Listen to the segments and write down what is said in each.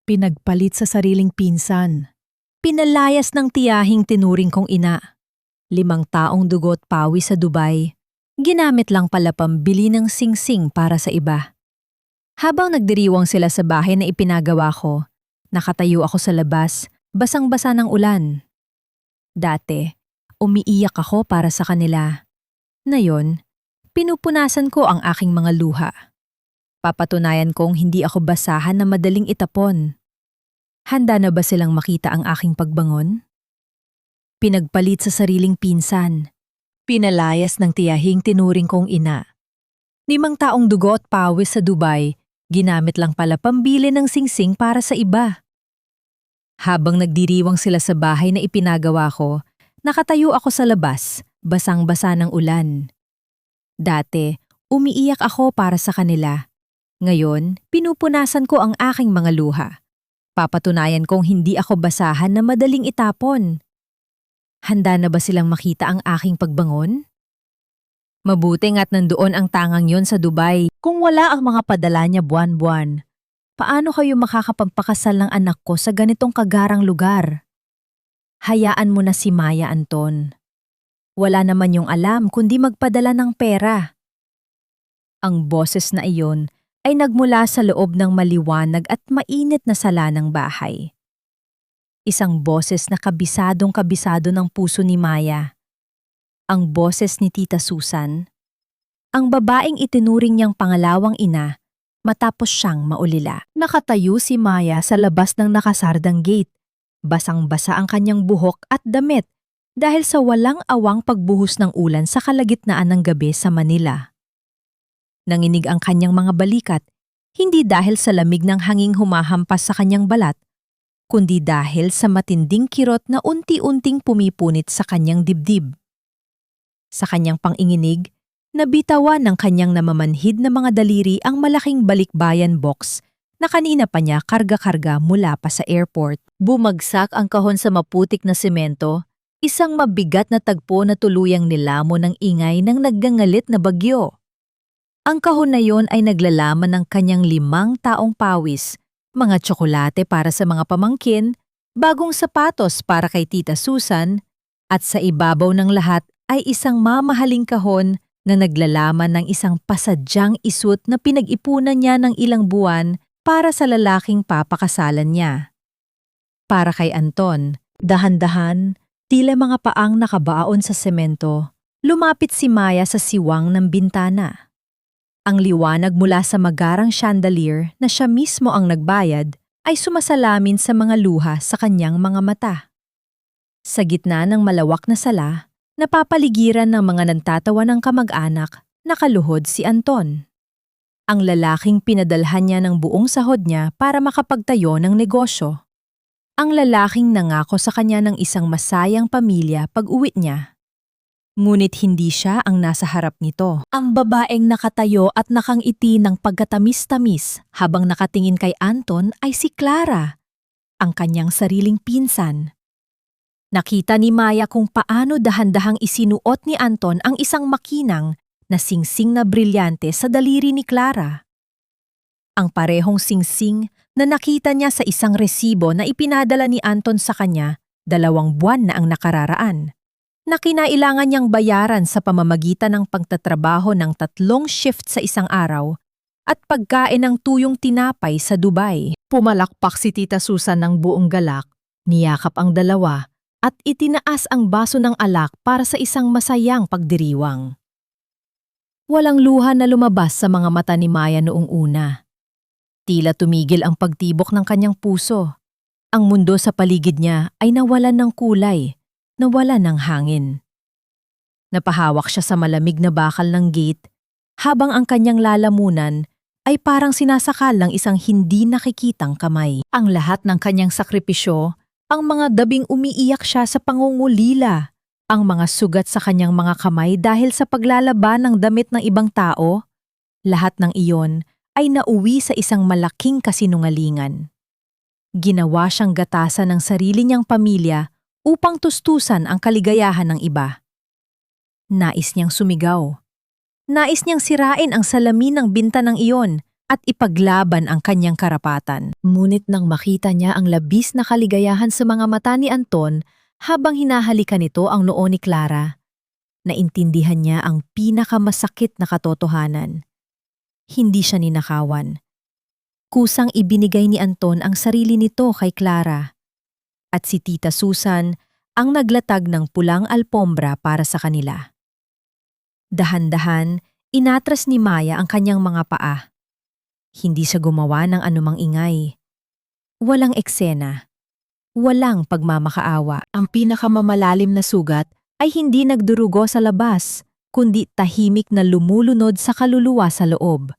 Pinagpalit sa sariling pinsan. Pinalayas ng tiyahing tinuring kong ina. 5 taong dugo't pawis sa Dubai. Ginamit lang pala pambili ng singsing para sa iba. Habang nagdiriwang sila sa bahay na ipinagawa ko, nakatayo ako sa labas, basang-basa ng ulan. Dati, umiiyak ako para sa kanila. Ngayon, pinupunasan ko ang aking mga luha. Papatunayan kong hindi ako basahan na madaling itapon. Handa na ba silang makita ang aking pagbangon? Pinagpalit sa sariling pinsan. Pinalayas ng tiyahing tinuring kong ina. 5 taong dugo at pawis sa Dubai, ginamit lang pala pambili ng singsing para sa iba. Habang nagdiriwang sila sa bahay na ipinagawa ko, nakatayo ako sa labas, basang-basa ng ulan. Dati, umiiyak ako para sa kanila. Ngayon, pinupunasan ko ang aking mga luha. Papatunayan kong hindi ako basahan na madaling itapon. Handa na ba silang makita ang aking pagbangon? Mabuti nga't nandoon ang tangang yon sa Dubai. Kung wala ang mga padala niya buwan-buwan, paano kayo makakapampakasal ng anak ko sa ganitong kagarang lugar? Hayaan mo na si Maya, Anton. Wala naman yung alam kundi magpadala ng pera. Ang boses na iyon ay nagmula sa loob ng maliwanag at mainit na sala ng bahay. Isang boses na kabisadong-kabisado ng puso ni Maya. Ang boses ni Tita Susan. Ang babaeng itinuring niyang pangalawang ina matapos siyang maulila. Nakatayo si Maya sa labas ng nakasardang gate. Basang-basa ang kanyang buhok at damit dahil sa walang awang pagbuhos ng ulan sa kalagitnaan ng gabi sa Manila. Nanginig ang kanyang mga balikat, hindi dahil sa lamig ng hanging humahampas sa kanyang balat, kundi dahil sa matinding kirot na unti-unting pumipunit sa kanyang dibdib. Sa kanyang panginginig, nabitawan ng kanyang namamanhid na mga daliri ang malaking balikbayan box na kanina pa niya karga-karga mula pa sa airport. Bumagsak ang kahon sa maputik na semento, isang mabigat na tagpo na tuluyang nilamon ng ingay ng naggangalit na bagyo. Ang kahon na yon ay naglalaman ng kanyang 5 taong pawis, mga tsokolate para sa mga pamangkin, bagong sapatos para kay Tita Susan, at sa ibabaw ng lahat ay isang mamahaling kahon na naglalaman ng isang pasadyang isut na pinag-ipunan niya ng ilang buwan para sa lalaking papakasalan niya. Para kay Anton, dahan-dahan, tila mga paang nakabaon sa semento, lumapit si Maya sa siwang ng bintana. Ang liwanag mula sa magarang chandelier na siya mismo ang nagbayad ay sumasalamin sa mga luha sa kanyang mga mata. Sa gitna ng malawak na sala, napapaligiran ng mga nagtatawa ng kamag-anak, nakaluhod si Anton. Ang lalaking pinadalhan niya ng buong sahod niya para makapagtayo ng negosyo. Ang lalaking nangako sa kanya ng isang masayang pamilya pag-uwi niya. Ngunit hindi siya ang nasa harap nito. Ang babaeng nakatayo at nakangiti ng pagkatamis-tamis habang nakatingin kay Anton ay si Clara, ang kanyang sariling pinsan. Nakita ni Maya kung paano dahan-dahang isinuot ni Anton ang isang makinang na singsing na brilyante sa daliri ni Clara. Ang parehong singsing na nakita niya sa isang resibo na ipinadala ni Anton sa kanya 2 buwan na ang nakararaan, na kinailangan niyang bayaran sa pamamagitan ng pagtatrabaho ng 3 shift sa isang araw at pagkain ng tuyong tinapay sa Dubai. Pumalakpak si Tita Susan ng buong galak, niyakap ang dalawa at itinaas ang baso ng alak para sa isang masayang pagdiriwang. Walang luha na lumabas sa mga mata ni Maya noong una. Tila tumigil ang pagtibok ng kanyang puso. Ang mundo sa paligid niya ay nawalan ng kulay, nawala ng hangin. Napahawak siya sa malamig na bakal ng gate habang ang kanyang lalamunan ay parang sinasakal ng isang hindi nakikitang kamay. Ang lahat ng kanyang sakripisyo, ang mga gabing umiiyak siya sa pangungulila, ang mga sugat sa kanyang mga kamay dahil sa paglalaban ng damit ng ibang tao, lahat ng iyon ay nauwi sa isang malaking kasinungalingan. Ginawa siyang gatasan ng sarili niyang pamilya upang tustusan ang kaligayahan ng iba. Nais niyang sumigaw. Nais niyang sirain ang salamin ng bintanang iyon at ipaglaban ang kanyang karapatan. Ngunit nang makita niya ang labis na kaligayahan sa mga mata ni Anton habang hinahalikan nito ang noo ni Clara, naintindihan niya ang pinakamasakit na katotohanan. Hindi siya ninakawan. Kusang ibinigay ni Anton ang sarili nito kay Clara. At si Tita Susan ang naglatag ng pulang alpombra para sa kanila. Dahan-dahan, inatras ni Maya ang kanyang mga paa. Hindi siya gumawa ng anumang ingay. Walang eksena. Walang pagmamakaawa. Ang pinakamamalalim na sugat ay hindi nagdurugo sa labas, kundi tahimik na lumulunod sa kaluluwa sa loob.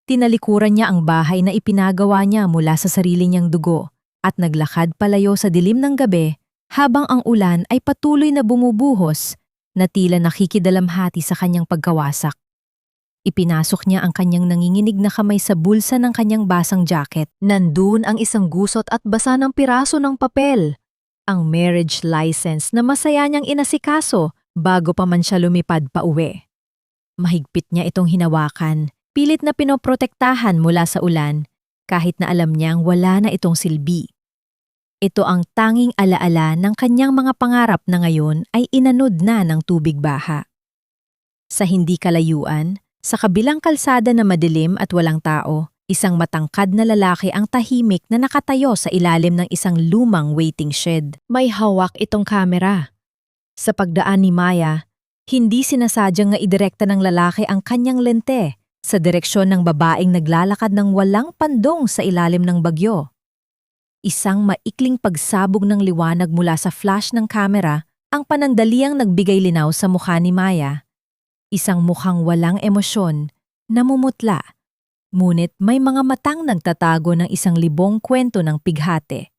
Tinalikuran niya ang bahay na ipinagawa niya mula sa sarili niyang dugo at naglakad palayo sa dilim ng gabi habang ang ulan ay patuloy na bumubuhos na tila nakikidalamhati sa kanyang pagkawasak. Ipinasok niya ang kanyang nanginginig na kamay sa bulsa ng kanyang basang jacket. Nandun ang isang gusot at basa ng piraso ng papel. Ang marriage license na masaya niyang inasikaso bago pa man siya lumipad pa uwi. Mahigpit niya itong hinawakan, pilit na pinoprotektahan mula sa ulan, kahit na alam niyang wala na itong silbi. Ito ang tanging alaala ng kanyang mga pangarap na ngayon ay inanod na ng tubig baha. Sa hindi kalayuan, sa kabilang kalsada na madilim at walang tao, isang matangkad na lalaki ang tahimik na nakatayo sa ilalim ng isang lumang waiting shed. May hawak itong kamera. Sa pagdaan ni Maya, hindi sinasadyang nga idirekta ng lalaki ang kanyang lente sa direksyon ng babaeng naglalakad ng walang pandong sa ilalim ng bagyo. Isang maikling pagsabog ng liwanag mula sa flash ng kamera ang panandaliang nagbigay linaw sa mukha ni Maya. Isang mukhang walang emosyon, namumutla, ngunit may mga matang nagtatago ng isang libong kwento ng pighati.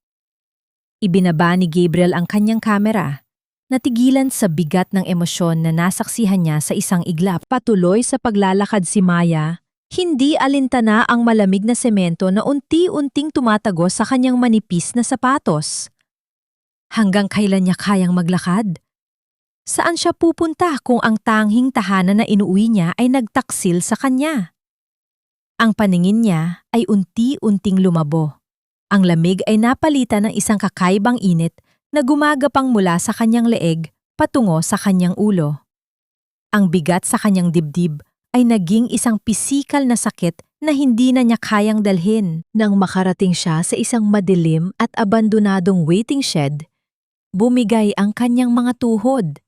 Ibinaba ni Gabriel ang kanyang kamera, natigilan sa bigat ng emosyon na nasaksihan niya sa isang iglap. Patuloy sa paglalakad si Maya, hindi alintana ang malamig na semento na unti-unting tumatagos sa kanyang manipis na sapatos. Hanggang kailan niya kayang maglakad? Saan siya pupunta kung ang tanging tahanan na inuwi niya ay nagtaksil sa kanya? Ang paningin niya ay unti-unting lumabo. Ang lamig ay napalitan ng isang kakaibang init na gumagapang mula sa kanyang leeg patungo sa kanyang ulo. Ang bigat sa kanyang dibdib ay naging isang pisikal na sakit na hindi na niya kayang dalhin. Nang makarating siya sa isang madilim at abandonadong waiting shed, bumigay ang kanyang mga tuhod.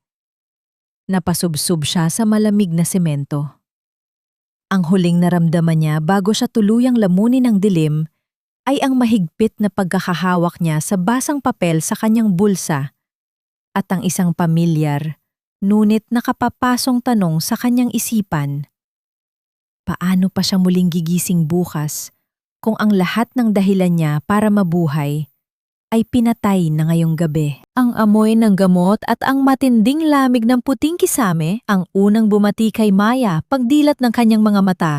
Napasubsob siya sa malamig na semento. Ang huling naramdaman niya bago siya tuluyang lamunin ng dilim ay ang mahigpit na pagkakahawak niya sa basang papel sa kanyang bulsa at ang isang pamilyar, ngunit nakapapasong tanong sa kanyang isipan. Paano pa siya muling gigising bukas kung ang lahat ng dahilan niya para mabuhay ay pinatay na ngayong gabi? Ang amoy ng gamot at ang matinding lamig ng puting kisame ang unang bumati kay Maya pagdilat ng kanyang mga mata.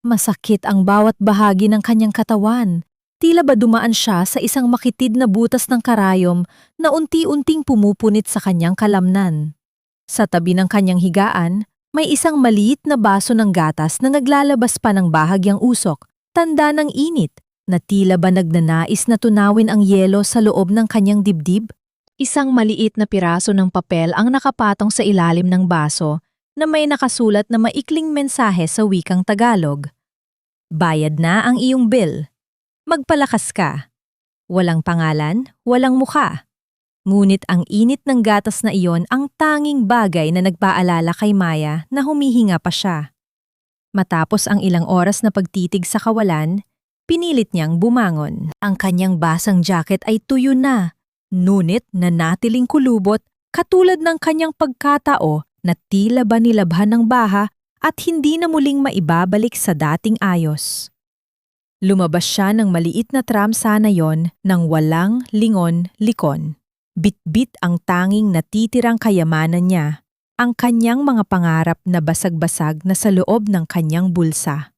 Masakit ang bawat bahagi ng kanyang katawan. Tila ba dumaan siya sa isang makitid na butas ng karayom na unti-unting pumupunit sa kanyang kalamnan. Sa tabi ng kanyang higaan, may isang maliit na baso ng gatas na naglalabas pa ng bahagyang usok, tanda ng init, na tila ba nagnanais na tunawin ang yelo sa loob ng kanyang dibdib. Isang maliit na piraso ng papel ang nakapatong sa ilalim ng baso na may nakasulat na maikling mensahe sa wikang Tagalog. Bayad na ang iyong bill. Magpalakas ka. Walang pangalan, walang mukha. Ngunit ang init ng gatas na iyon ang tanging bagay na nagpaalala kay Maya na humihinga pa siya. Matapos ang ilang oras na pagtitig sa kawalan, pinilit niyang bumangon. Ang kanyang basang jacket ay tuyo na, ngunit nanatiling kulubot katulad ng kanyang pagkatao na tila ba nilabhan ng baha at hindi na muling maibabalik sa dating ayos. Lumabas siya ng maliit na tram sana yon nang walang lingon-likon. Bit-bit ang tanging natitirang kayamanan niya, ang kanyang mga pangarap na basag-basag na sa loob ng kanyang bulsa.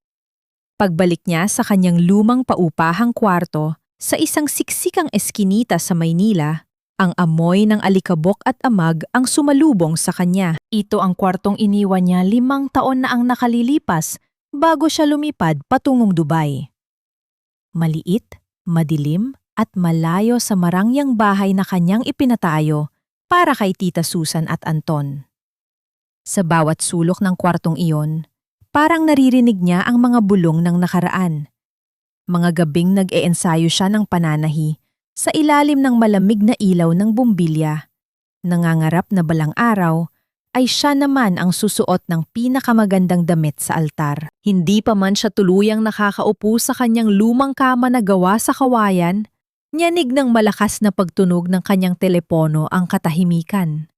Pagbalik niya sa kanyang lumang paupahang kwarto sa isang siksikang eskinita sa Maynila, ang amoy ng alikabok at amag ang sumalubong sa kanya. Ito ang kwartong iniwan niya 5 taon na ang nakalilipas bago siya lumipad patungong Dubai. Maliit, madilim at malayo sa marangyang bahay na kanyang ipinatayo para kay Tita Susan at Anton. Sa bawat sulok ng kwartong iyon, parang naririnig niya ang mga bulong ng nakaraan. Mga gabing nag-eensayo siya ng pananahi sa ilalim ng malamig na ilaw ng bumbilya. Nangangarap na balang araw ay siya naman ang susuot ng pinakamagandang damit sa altar. Hindi pa man siya tuluyang nakakaupo sa kanyang lumang kama na gawa sa kawayan, nyanig ng malakas na pagtunog ng kanyang telepono ang katahimikan.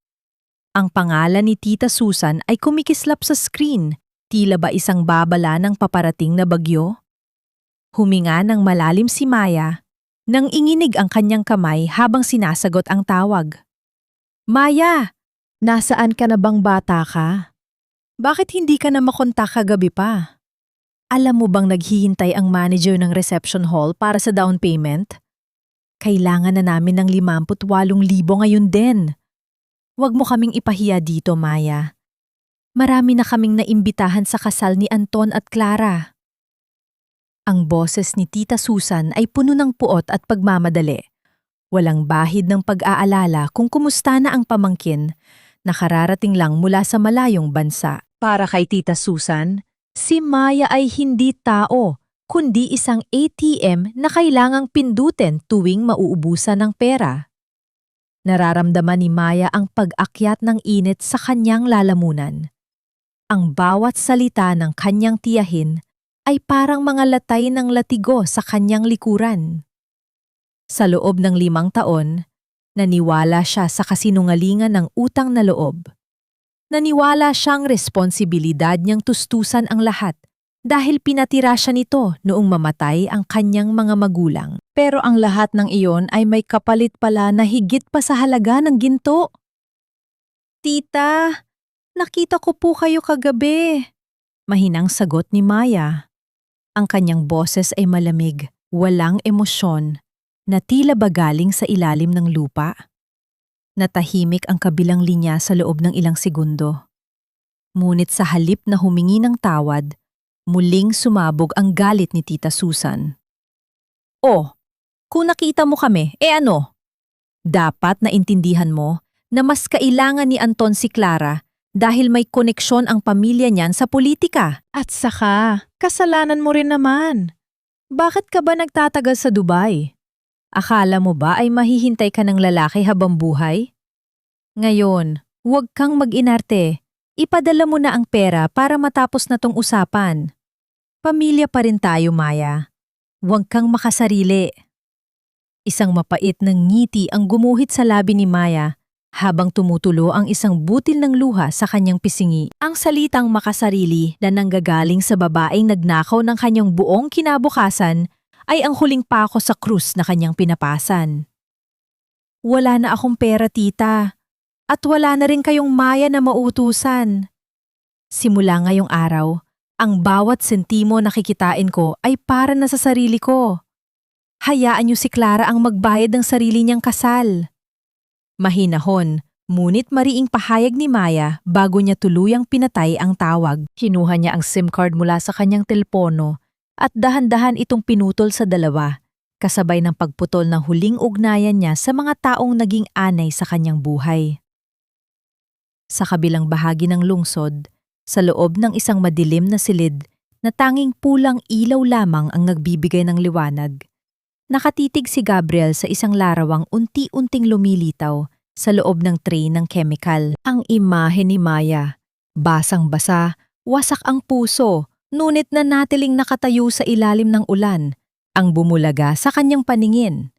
Ang pangalan ni Tita Susan ay kumikislap sa screen, tila ba isang babala ng paparating na bagyo? Huminga ng malalim si Maya, nang inginig ang kanyang kamay habang sinasagot ang tawag. Maya! Nasaan ka na bang bata ka? Bakit hindi ka na makontak kagabi pa? Alam mo bang naghihintay ang manager ng reception hall para sa down payment? Kailangan na namin ng 58,000 ngayon din. Huwag mo kaming ipahiya dito, Maya. Marami na kaming naimbitahan sa kasal ni Anton at Clara. Ang boses ni Tita Susan ay puno ng puot at pagmamadali. Walang bahid ng pag-aalala kung kumusta na ang pamangkin, nakararating lang mula sa malayong bansa. Para kay Tita Susan, si Maya ay hindi tao, kundi isang ATM na kailangang pindutin tuwing mauubusan ng pera. Nararamdaman ni Maya ang pag-akyat ng init sa kanyang lalamunan. Ang bawat salita ng kanyang tiyahin ay parang mga latay ng latigo sa kanyang likuran. Sa loob ng 5 taon, naniwala siya sa kasinungalingan ng utang na loob. Naniwala siyang responsibilidad niyang tustusan ang lahat dahil pinatira siya nito noong mamatay ang kanyang mga magulang. Pero ang lahat ng iyon ay may kapalit pala na higit pa sa halaga ng ginto. Tita, nakita ko po kayo kagabi. Mahinang sagot ni Maya. Ang kanyang boses ay malamig, walang emosyon, na tila ba galing sa ilalim ng lupa. Natahimik ang kabilang linya sa loob ng ilang segundo. Ngunit sa halip na humingi ng tawad, muling sumabog ang galit ni Tita Susan. Oh, kung nakita mo kami, ano? Dapat na intindihan mo na mas kailangan ni Anton si Clara dahil may koneksyon ang pamilya niyan sa politika. At saka, kasalanan mo rin naman. Bakit ka ba nagtatagal sa Dubai? Akala mo ba ay mahihintay ka ng lalaki habang buhay? Ngayon, huwag kang mag-inarte. Ipadala mo na ang pera para matapos na tong usapan. Pamilya pa rin tayo, Maya. Huwag kang makasarili. Isang mapait ng ngiti ang gumuhit sa labi ni Maya habang tumutulo ang isang butil ng luha sa kanyang pisingi. Ang salitang makasarili na nanggagaling sa babaeng nagnakaw ng kanyang buong kinabukasan ay ang huling pako sa krus na kanyang pinapasan. Wala na akong pera, tita. At wala na rin kayong Maya na mautusan. Simula ngayong araw, ang bawat sentimo na kikitain ko ay para na sa sarili ko. Hayaan niyo si Clara ang magbayad ng sarili niyang kasal. Mahinahon, ngunit mariing pahayag ni Maya bago niya tuluyang pinatay ang tawag. Kinuha niya ang SIM card mula sa kanyang telepono at dahan-dahan itong pinutol sa dalawa, kasabay ng pagputol ng huling ugnayan niya sa mga taong naging anay sa kanyang buhay. Sa kabilang bahagi ng lungsod, sa loob ng isang madilim na silid na tanging pulang ilaw lamang ang nagbibigay ng liwanag, nakatitig si Gabriel sa isang larawang unti-unting lumilitaw sa loob ng tray ng chemical. Ang imahe ni Maya, basang-basa, wasak ang puso, ngunit nanatiling nakatayo sa ilalim ng ulan, ang bumulaga sa kanyang paningin.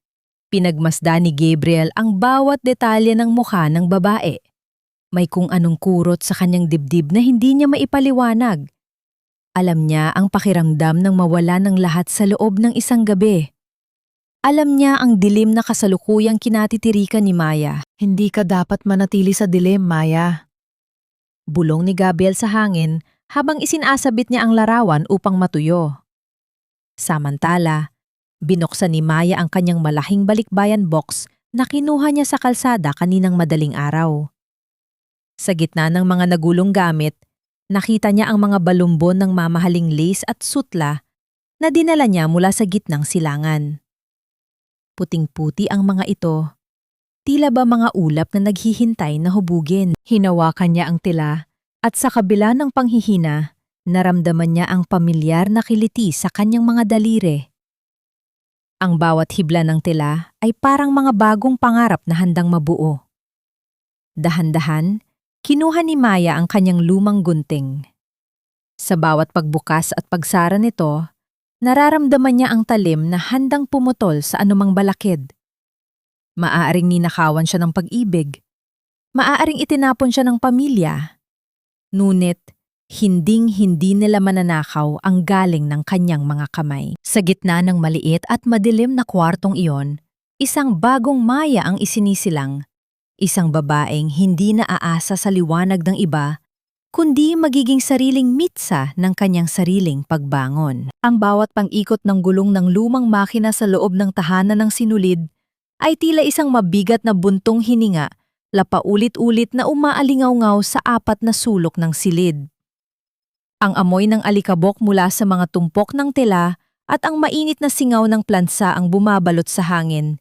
Pinagmasdan ni Gabriel ang bawat detalye ng mukha ng babae. May kung anong kurot sa kanyang dibdib na hindi niya maipaliwanag. Alam niya ang pakiramdam ng mawala ng lahat sa loob ng isang gabi. Alam niya ang dilim na kasalukuyang kinatitirikan ni Maya. Hindi ka dapat manatili sa dilim, Maya. Bulong ni Gabriel sa hangin habang isinasabit niya ang larawan upang matuyo. Samantala, binuksan ni Maya ang kanyang malaking balikbayan box na kinuha niya sa kalsada kaninang madaling araw. Sa gitna ng mga nagulong gamit, Nakita niya ang mga balumbon ng mamahaling lace at sutla na dinala niya mula sa gitnang silangan. Puting-puti ang mga ito, tila ba mga ulap na naghihintay na hubugin. Hinawakan niya ang tila at sa kabila ng panghihina, naramdaman niya ang pamilyar na kiliti sa kanyang mga daliri. Ang bawat hibla ng tila ay parang mga bagong pangarap na handang mabuo. Dahan-dahan, kinuha ni Maya ang kanyang lumang gunting. Sa bawat pagbukas at pagsara nito, nararamdaman niya ang talim na handang pumutol sa anumang balakid. Maaaring ninakawan siya ng pag-ibig. Maaaring itinapon siya ng pamilya. Ngunit, hinding-hindi nila mananakaw ang galing ng kanyang mga kamay. Sa gitna ng maliit at madilim na kwartong iyon, isang bagong Maya ang isinisilang. Isang babaeng hindi naaasa sa liwanag ng iba, kundi magiging sariling mitsa ng kanyang sariling pagbangon. Ang bawat pang-ikot ng gulong ng lumang makina sa loob ng tahanan ng sinulid ay tila isang mabigat na buntong hininga, lapaulit-ulit na umaalingaw-ngaw sa apat na sulok ng silid. Ang amoy ng alikabok mula sa mga tumpok ng tela at ang mainit na singaw ng plansa ang bumabalot sa hangin,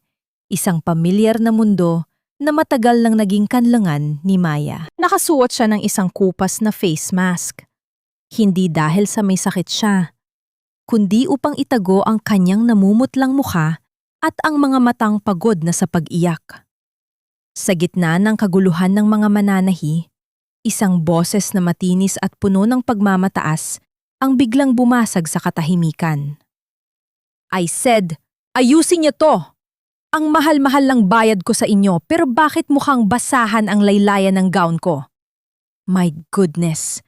isang pamilyar na mundo na matagal nang naging kanlangan ni Maya. Nakasuot siya ng isang kupas na face mask. Hindi dahil sa may sakit siya, kundi upang itago ang kanyang namumutlang mukha at ang mga matang pagod na sa pag-iyak. Sa gitna ng kaguluhan ng mga mananahi, isang boses na matinis at puno ng pagmamataas ang biglang bumasag sa katahimikan. I said, ayusin niyo to! Ang mahal-mahal lang bayad ko sa inyo pero bakit mukhang basahan ang laylayan ng gown ko? My goodness,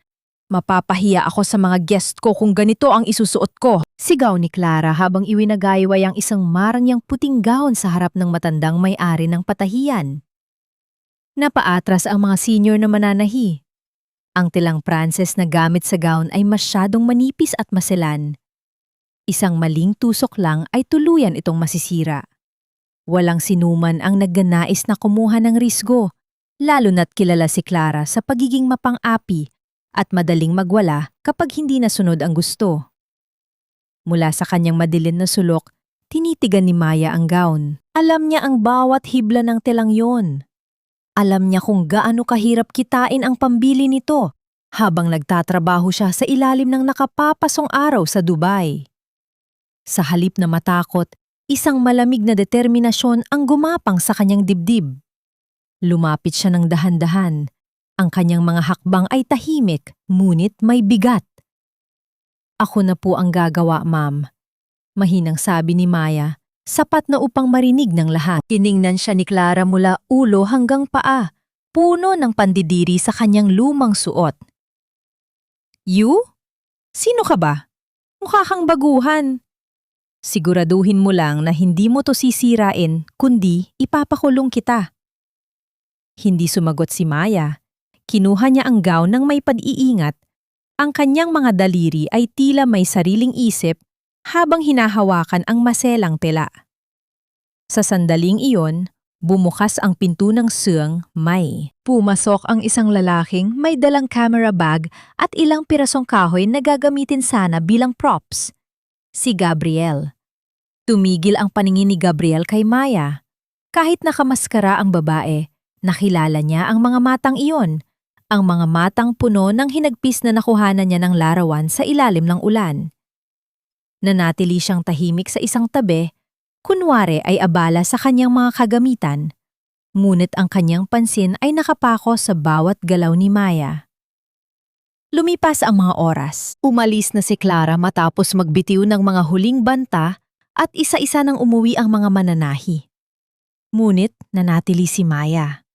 mapapahiya ako sa mga guest ko kung ganito ang isusuot ko. Sigaw ni Clara habang iwinagayway ang isang marangyang puting gown sa harap ng matandang may-ari ng patahiyan. Napaatras ang mga senior na mananahi. Ang tilang Pranses na gamit sa gown ay masyadong manipis at maselan. Isang maling tusok lang ay tuluyan itong masisira. Walang sinuman ang nagnanais na kumuha ng risgo, lalo na't kilala si Clara sa pagiging mapang-api at madaling magwala kapag hindi nasunod ang gusto. Mula sa kanyang madilim na sulok, tinitigan ni Maya ang gown. Alam niya ang bawat hibla ng telang yon. Alam niya kung gaano kahirap kitain ang pambili nito habang nagtatrabaho siya sa ilalim ng nakapapasong araw sa Dubai. Sa halip na matakot, isang malamig na determinasyon ang gumapang sa kanyang dibdib. Lumapit siya ng dahan-dahan. Ang kanyang mga hakbang ay tahimik, ngunit may bigat. Ako na po ang gagawa, ma'am. Mahinang sabi ni Maya, sapat na upang marinig ng lahat. Tiningnan siya ni Clara mula ulo hanggang paa, puno ng pandidiri sa kanyang lumang suot. You? Sino ka ba? Mukha kang baguhan. Siguraduhin mo lang na hindi mo to sisirain, kundi ipapakulong kita. Hindi sumagot si Maya. Kinuha niya ang gown ng may pag-iingat. Ang kanyang mga daliri ay tila may sariling isip habang hinahawakan ang maselang tela. Sa sandaling iyon, bumukas ang pinto ng siyang may. Pumasok ang isang lalaking may dalang camera bag at ilang pirasong kahoy na gagamitin sana bilang props. Si Gabriel. Tumigil ang paningin ni Gabriel kay Maya. Kahit nakamaskara ang babae, nakilala niya ang mga matang iyon, ang mga matang puno ng hinagpis na nakuhanan niya ng larawan sa ilalim ng ulan. Nanatili siyang tahimik sa isang tabi, kunwari ay abala sa kanyang mga kagamitan, ngunit ang kanyang pansin ay nakapako sa bawat galaw ni Maya. Lumipas ang mga oras. Umalis na si Clara matapos magbitiw ng mga huling banta at isa-isa nang umuwi ang mga mananahi. Ngunit nanatili si Maya.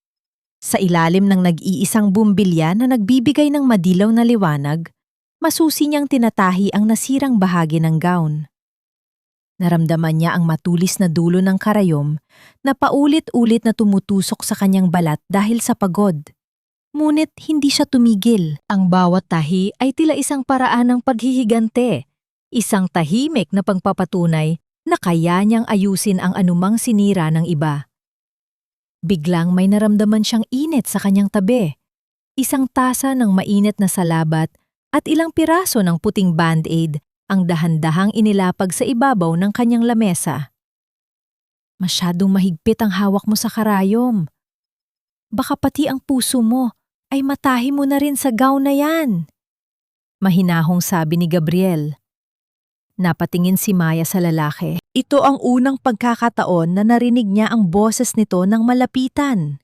Sa ilalim ng nag-iisang bumbilya na nagbibigay ng madilaw na liwanag, masusi niyang tinatahi ang nasirang bahagi ng gown. Naramdaman niya ang matulis na dulo ng karayom na paulit-ulit na tumutusok sa kanyang balat dahil sa pagod. Ngunit hindi siya tumigil. Ang bawat tahi ay tila isang paraan ng paghihigante, isang tahimik na pagpapatunay na kaya niyang ayusin ang anumang sinira ng iba. Biglang may naramdaman siyang init sa kanyang tabi, isang tasa ng mainit na salabat at ilang piraso ng puting band-aid ang dahan-dahang inilapag sa ibabaw ng kanyang lamesa. Masyadong mahigpit ang hawak mo sa karayom. Baka pati ang puso mo ay matahi mo na rin sa gown na yan. Mahinahong sabi ni Gabriel. Napatingin si Maya sa lalaki. Ito ang unang pagkakataon na narinig niya ang boses nito ng malapitan.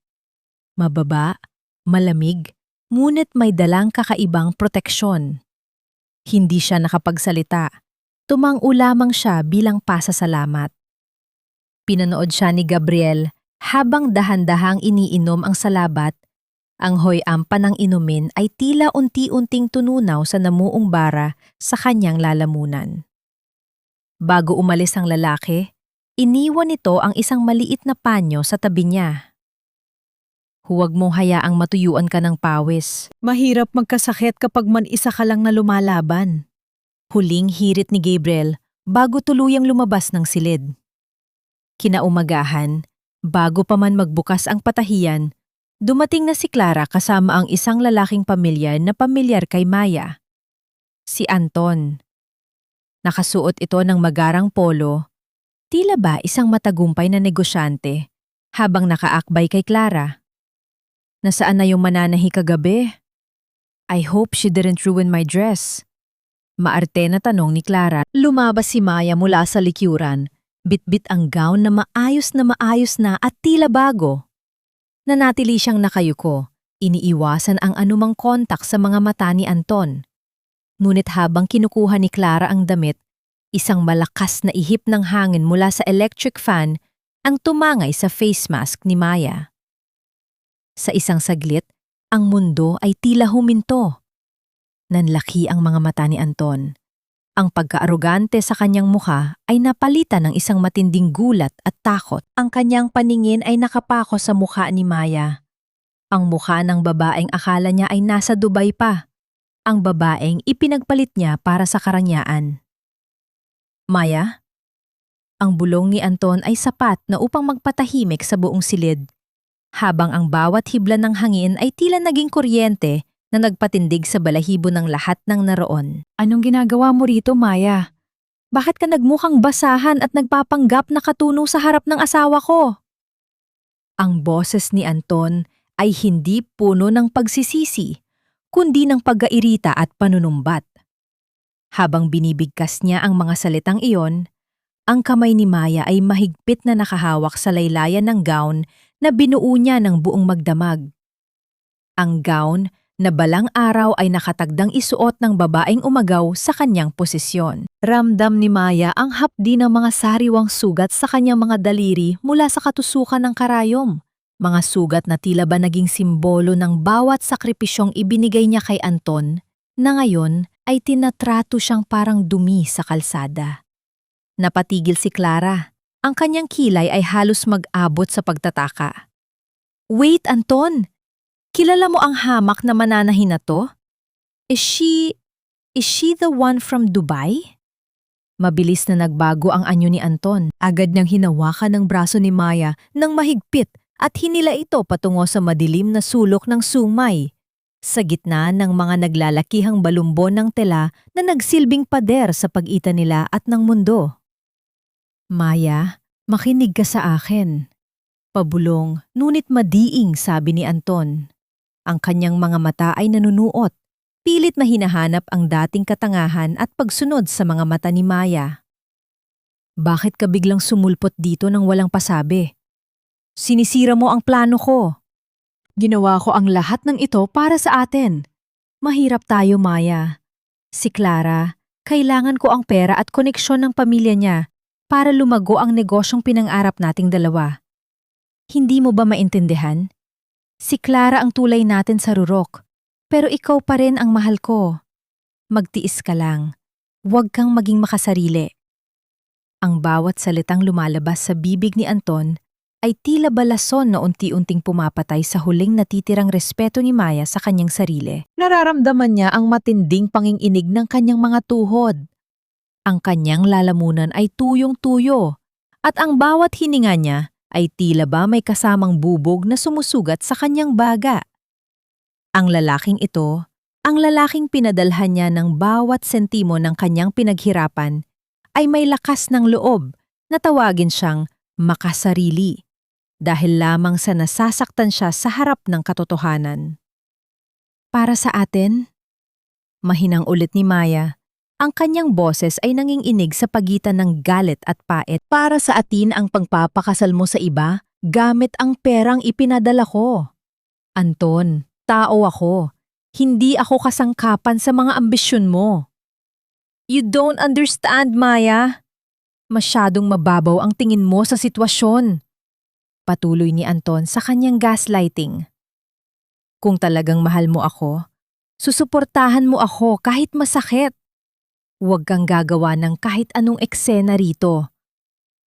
Mababa, malamig, ngunit may dalang kakaibang proteksyon. Hindi siya nakapagsalita. Tumang-u lamang siya bilang pasasalamat. Pinanood siya ni Gabriel habang dahan-dahang iniinom ang salabat. Ang hoy-ampa ng inumin ay tila unti-unting tununaw sa namuong bara sa kanyang lalamunan. Bago umalis ang lalaki, iniwan nito ang isang maliit na panyo sa tabi niya. Huwag mong hayaang matuyuan ka ng pawis. Mahirap magkasakit kapag man-isa ka lang na lumalaban. Huling hirit ni Gabriel bago tuluyang lumabas ng silid. Kinaumagahan, bago pa man magbukas ang patahiyan, dumating na si Clara kasama ang isang lalaking pamilyar na pamilyar kay Maya. Si Anton. Nakasuot ito ng magarang polo, tila ba isang matagumpay na negosyante, habang nakaakbay kay Clara. Nasaan na yung mananahi kagabi? I hope she didn't ruin my dress. Maarte na tanong ni Clara. Lumabas si Maya mula sa likuran, bitbit ang gown na maayos na at tila bago. Nanatili siyang nakayuko, iniiwasan ang anumang kontak sa mga mata ni Anton. Ngunit habang kinukuha ni Clara ang damit, isang malakas na ihip ng hangin mula sa electric fan ang tumangay sa face mask ni Maya. Sa isang saglit, ang mundo ay tila huminto. Nanlaki ang mga mata ni Anton. Ang pagkaarogante sa kanyang mukha ay napalitan ng isang matinding gulat at takot. Ang kanyang paningin ay nakapako sa mukha ni Maya. Ang mukha ng babaeng akala niya ay nasa Dubai pa. Ang babaeng ipinagpalit niya para sa karangyaan. Maya? Ang bulong ni Anton ay sapat na upang magpatahimik sa buong silid, habang ang bawat hibla ng hangin ay tila naging kuryente na nagpatindig sa balahibo ng lahat ng naroon. Anong ginagawa mo rito, Maya? Bakit ka nagmukhang basahan at nagpapanggap na katulong sa harap ng asawa ko? Ang boses ni Anton ay hindi puno ng pagsisisi, kundi ng pagkairita at panunumbat. Habang binibigkas niya ang mga salitang iyon, ang kamay ni Maya ay mahigpit na nakahawak sa laylayan ng gown na binuo niya ng buong magdamag. Ang gown na balang araw ay nakatagdang isuot ng babaeng umagaw sa kanyang posisyon. Ramdam ni Maya ang hapdi ng mga sariwang sugat sa kanyang mga daliri mula sa katusukan ng karayom. Mga sugat na tila ba naging simbolo ng bawat sakripisyong ibinigay niya kay Anton, na ngayon ay tinatrato siyang parang dumi sa kalsada. Napatigil si Clara. Ang kanyang kilay ay halos mag-abot sa pagtataka. Wait, Anton! Kilala mo ang hamak na mananahin na to? Is she the one from Dubai? Mabilis na nagbago ang anyo ni Anton. Agad niyang hinawakan ng braso ni Maya ng mahigpit at hinila ito patungo sa madilim na sulok ng sumay, sa gitna ng mga naglalakihang balumbon ng tela na nagsilbing pader sa pagitan nila at ng mundo. Maya, makinig ka sa akin. Pabulong, ngunit madiing sabi ni Anton. Ang kanyang mga mata ay nanunuot, pilit na hinahanap ang dating katangahan at pagsunod sa mga mata ni Maya. Bakit ka biglang sumulpot dito nang walang pasabi? Sinisira mo ang plano ko. Ginawa ko ang lahat ng ito para sa atin. Mahirap tayo, Maya. Si Clara, kailangan ko ang pera at koneksyon ng pamilya niya para lumago ang negosyong pinang-arap nating dalawa. Hindi mo ba maintindihan? Si Clara ang tulay natin sa rurok, pero ikaw pa rin ang mahal ko. Magtiis ka lang. Huwag kang maging makasarili. Ang bawat salitang lumalabas sa bibig ni Anton ay tila balason na unti-unting pumapatay sa huling natitirang respeto ni Maya sa kanyang sarili. Nararamdaman niya ang matinding panginginig ng kanyang mga tuhod. Ang kanyang lalamunan ay tuyong-tuyo, at ang bawat hininga niya ay tila ba may kasamang bubog na sumusugat sa kanyang baga. Ang lalaking ito, Ang lalaking pinadalhan niya ng bawat sentimo ng kanyang pinaghirapan ay may lakas ng loob na tawagin siyang makasarili dahil lamang sa nasasaktan siya sa harap ng katotohanan. Para sa atin, mahinang ulit ni Maya, ang kanyang boses ay nanginginig sa pagitan ng galit at pait. Para sa atin ang pagpapakasal mo sa iba gamit ang perang ipinadala ko. Anton, tao ako. Hindi ako kasangkapan sa mga ambisyon mo. You don't understand, Maya. Masyadong mababaw ang tingin mo sa sitwasyon. Patuloy ni Anton sa kanyang gaslighting. Kung talagang mahal mo ako, susuportahan mo ako kahit masakit. Huwag kang gagawa ng kahit anong eksena rito.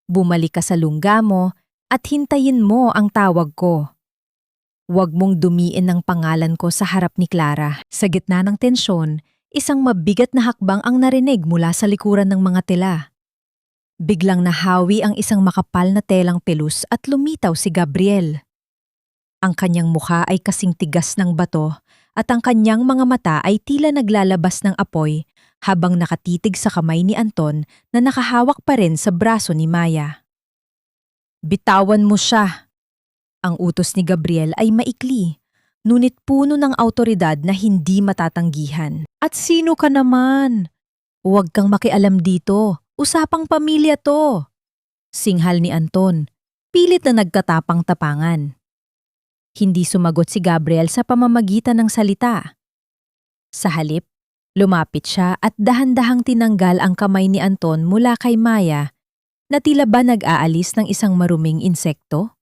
Bumalik ka sa lungga mo at hintayin mo ang tawag ko. Huwag mong dumiin ang pangalan ko sa harap ni Clara. Sa gitna ng tensyon, isang mabigat na hakbang ang narinig mula sa likuran ng mga tela. Biglang nahawi ang isang makapal na telang pelus at lumitaw si Gabriel. Ang kanyang mukha ay kasing tigas ng bato at ang kanyang mga mata ay tila naglalabas ng apoy habang nakatitig sa kamay ni Anton na nakahawak pa rin sa braso ni Maya. Bitawan mo siya! Ang utos ni Gabriel ay maikli, ngunit puno ng awtoridad na hindi matatanggihan. At sino ka naman? Huwag kang makialam dito, usapang pamilya to. Singhal ni Anton, pilit na nagkatapang-tapangan. Hindi sumagot si Gabriel sa pamamagitan ng salita. Sa halip, lumapit siya at dahan-dahang tinanggal ang kamay ni Anton mula kay Maya na tila ba nag-aalis ng isang maruming insekto.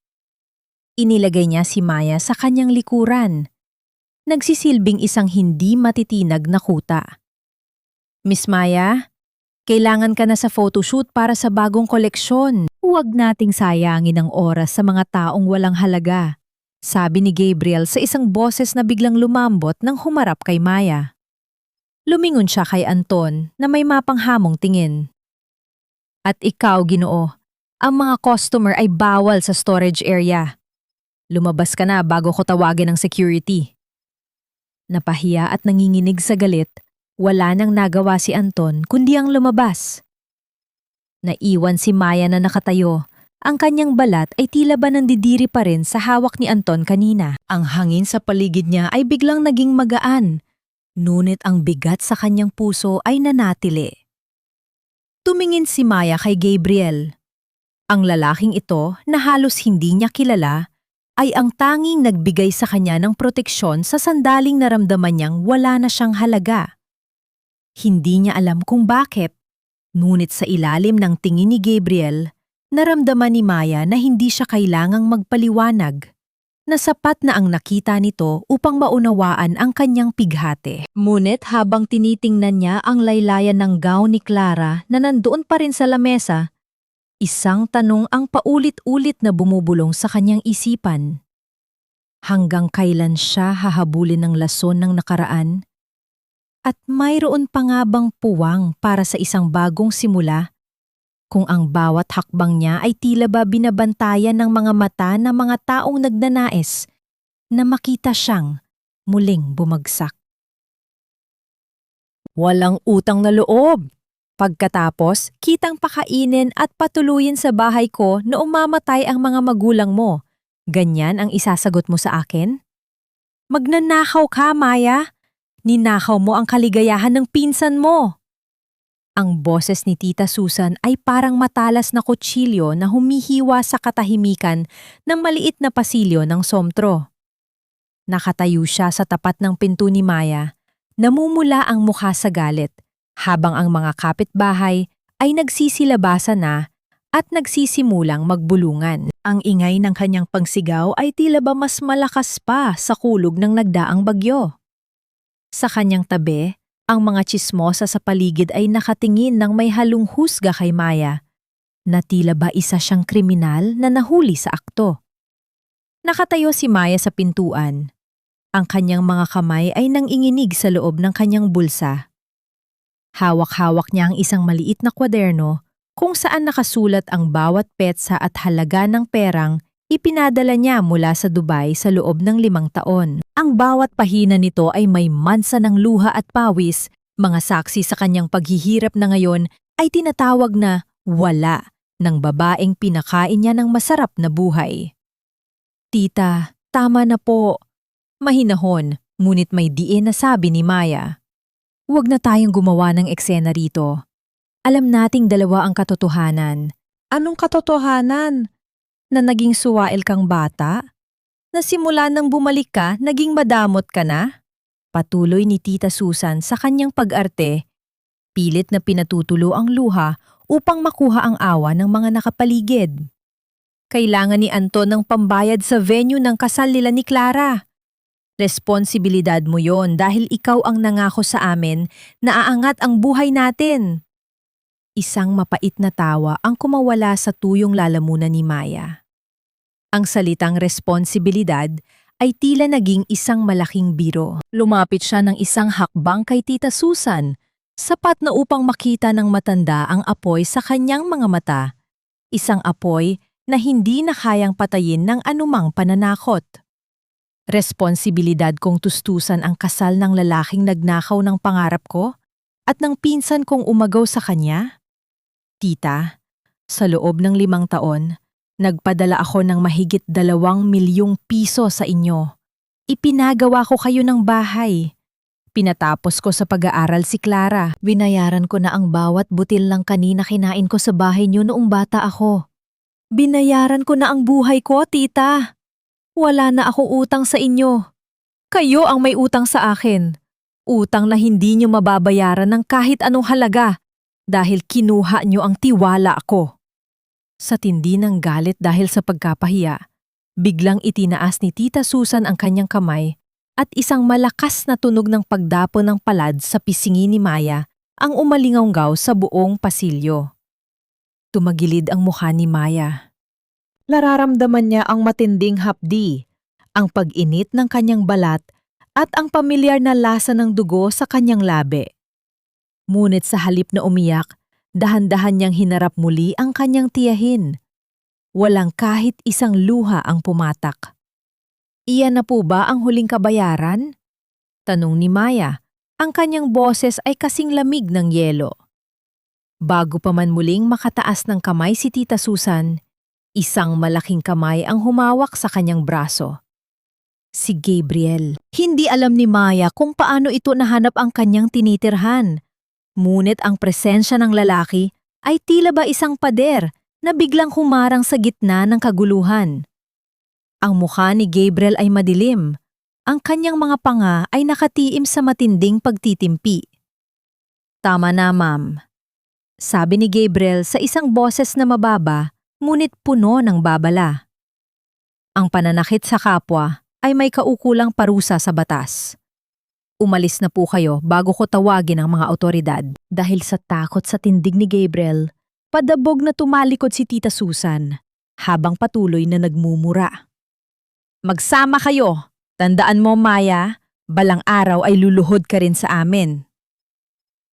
Inilagay niya si Maya sa kanyang likuran. Nagsisilbing isang hindi matitinag na kuta. Miss Maya, kailangan ka na sa photoshoot para sa bagong koleksyon. Huwag nating sayangin ang oras sa mga taong walang halaga, sabi ni Gabriel sa isang boses na biglang lumambot nang humarap kay Maya. Lumingon siya kay Anton na may mapanghamong tingin. At ikaw, Ginoo, ang mga customer ay bawal sa storage area. Lumabas ka na bago ko tawagin ng security. Napahiya at nanginginig sa galit, wala nang nagawa si Anton kundi ang lumabas. Naiwan si Maya na nakatayo. Ang kanyang balat ay tila ba nandidiri pa rin sa hawak ni Anton kanina. Ang hangin sa paligid niya ay biglang naging magaan, ngunit ang bigat sa kanyang puso ay nanatili. Tumingin si Maya kay Gabriel. Ang lalaking ito na halos hindi niya kilala ay ang tanging nagbigay sa kanya ng proteksyon sa sandaling naramdaman niyang wala na siyang halaga. Hindi niya alam kung bakit, ngunit sa ilalim ng tingin ni Gabriel, naramdaman ni Maya na hindi siya kailangang magpaliwanag, na sapat na ang nakita nito upang maunawaan ang kanyang pighati. Ngunit habang tinitingnan niya ang laylayan ng gown ni Clara na nandoon pa rin sa lamesa, isang tanong ang paulit-ulit na bumubulong sa kanyang isipan. Hanggang kailan siya hahabulin ng lason ng nakaraan? At mayroon pa nga bang puwang para sa isang bagong simula kung ang bawat hakbang niya ay tila ba binabantayan ng mga mata ng mga taong nagnanais na makita siyang muling bumagsak? Walang utang na loob! Pagkatapos, kitang pakainin at patuluyin sa bahay ko na umamatay ang mga magulang mo. Ganyan ang isasagot mo sa akin? Magnanakaw ka, Maya. Ninakaw mo ang kaligayahan ng pinsan mo. Ang boses ni Tita Susan ay parang matalas na kutsilyo na humihiwa sa katahimikan ng maliit na pasilyo ng Somtro. Nakatayo siya sa tapat ng pinto ni Maya, namumula ang mukha sa galit, habang ang mga kapitbahay ay nagsisilabasan na at nagsisimulang magbulungan. Ang ingay ng kanyang pagsigaw ay tila ba mas malakas pa sa kulog ng nagdaang bagyo. Sa kanyang tabi, ang mga tsismosa sa paligid ay nakatingin ng may halong husga kay Maya, na tila ba isa siyang kriminal na nahuli sa akto. Nakatayo si Maya sa pintuan. Ang kanyang mga kamay ay nanginginig sa loob ng kanyang bulsa. Hawak-hawak niya ang isang maliit na kwaderno kung saan nakasulat ang bawat petsa at halaga ng perang Ipinadala niya mula sa Dubai sa loob ng 5 taon. Ang bawat pahina nito ay may mansa ng luha at pawis, mga saksi sa kanyang paghihirap na ngayon ay tinatawag na wala ng babaeng pinakain niya ng masarap na buhay. Tita, tama na po. Mahinahon, ngunit may diin na sabi ni Maya. Huwag na tayong gumawa ng eksena rito. Alam nating dalawa ang katotohanan. Anong katotohanan? Na naging suwael kang bata? Na simula nang bumalik ka, naging madamot ka na? Patuloy ni Tita Susan sa kanyang pag-arte, pilit na pinatutulo ang luha upang makuha ang awa ng mga nakapaligid. Kailangan ni Anton ng pambayad sa venue ng kasal nila ni Clara. Responsibilidad mo yon dahil ikaw ang nangako sa amin na aangat ang buhay natin. Isang mapait na tawa ang kumawala sa tuyong lalamunan ni Maya. Ang salitang responsibilidad ay tila naging isang malaking biro. Lumapit siya ng isang hakbang kay Tita Susan, sapat na upang makita ng matanda ang apoy sa kanyang mga mata. Isang apoy na hindi na kayang patayin ng anumang pananakot. Responsibilidad kong tustusan ang kasal ng lalaking nagnakaw ng pangarap ko at ng pinsan kong umagaw sa kanya? Tita, sa loob ng 5 taon, nagpadala ako ng mahigit 2 milyong piso sa inyo. Ipinagawa ko kayo ng bahay. Pinatapos ko sa pag-aaral si Clara. Binayaran ko na ang bawat butil ng kanina kinain ko sa bahay niyo noong bata ako. Binayaran ko na ang buhay ko, tita. Wala na akong utang sa inyo. Kayo ang may utang sa akin. Utang na hindi niyo mababayaran ng kahit anong halaga dahil kinuha niyo ang tiwala ko. Sa tindi ng galit dahil sa pagkapahiya, biglang itinaas ni Tita Susan ang kanyang kamay at isang malakas na tunog ng pagdapo ng palad sa pisingi ni Maya ang umalingawgaw sa buong pasilyo. Tumagilid ang mukha ni Maya. Nararamdaman niya ang matinding hapdi, ang pag-init ng kanyang balat at ang pamilyar na lasa ng dugo sa kanyang labi. Ngunit sa halip na umiyak, dahan-dahan niyang hinarap muli ang kanyang tiyahin. Walang kahit isang luha ang pumatak. Iyan na po ba ang huling kabayaran? Tanong ni Maya. Ang kanyang boses ay kasing lamig ng yelo. Bago pa man muling makataas ng kamay si Tita Susan, isang malaking kamay ang humawak sa kanyang braso. Si Gabriel. Hindi alam ni Maya kung paano ito nahanap ang kanyang tinitirhan. Ngunit ang presensya ng lalaki ay tila ba isang pader na biglang humarang sa gitna ng kaguluhan. Ang mukha ni Gabriel ay madilim. Ang kanyang mga panga ay nakatiim sa matinding pagtitimpi. Tama na, ma'am. Sabi ni Gabriel sa isang boses na mababa, ngunit puno ng babala. Ang pananakit sa kapwa ay may kaukulang parusa sa batas. Umalis na po kayo bago ko tawagin ang mga otoridad. Dahil sa takot sa tindig ni Gabriel, padabog na tumalikod si Tita Susan, habang patuloy na nagmumura. Magsama kayo! Tandaan mo, Maya, balang araw ay luluhod ka rin sa amin.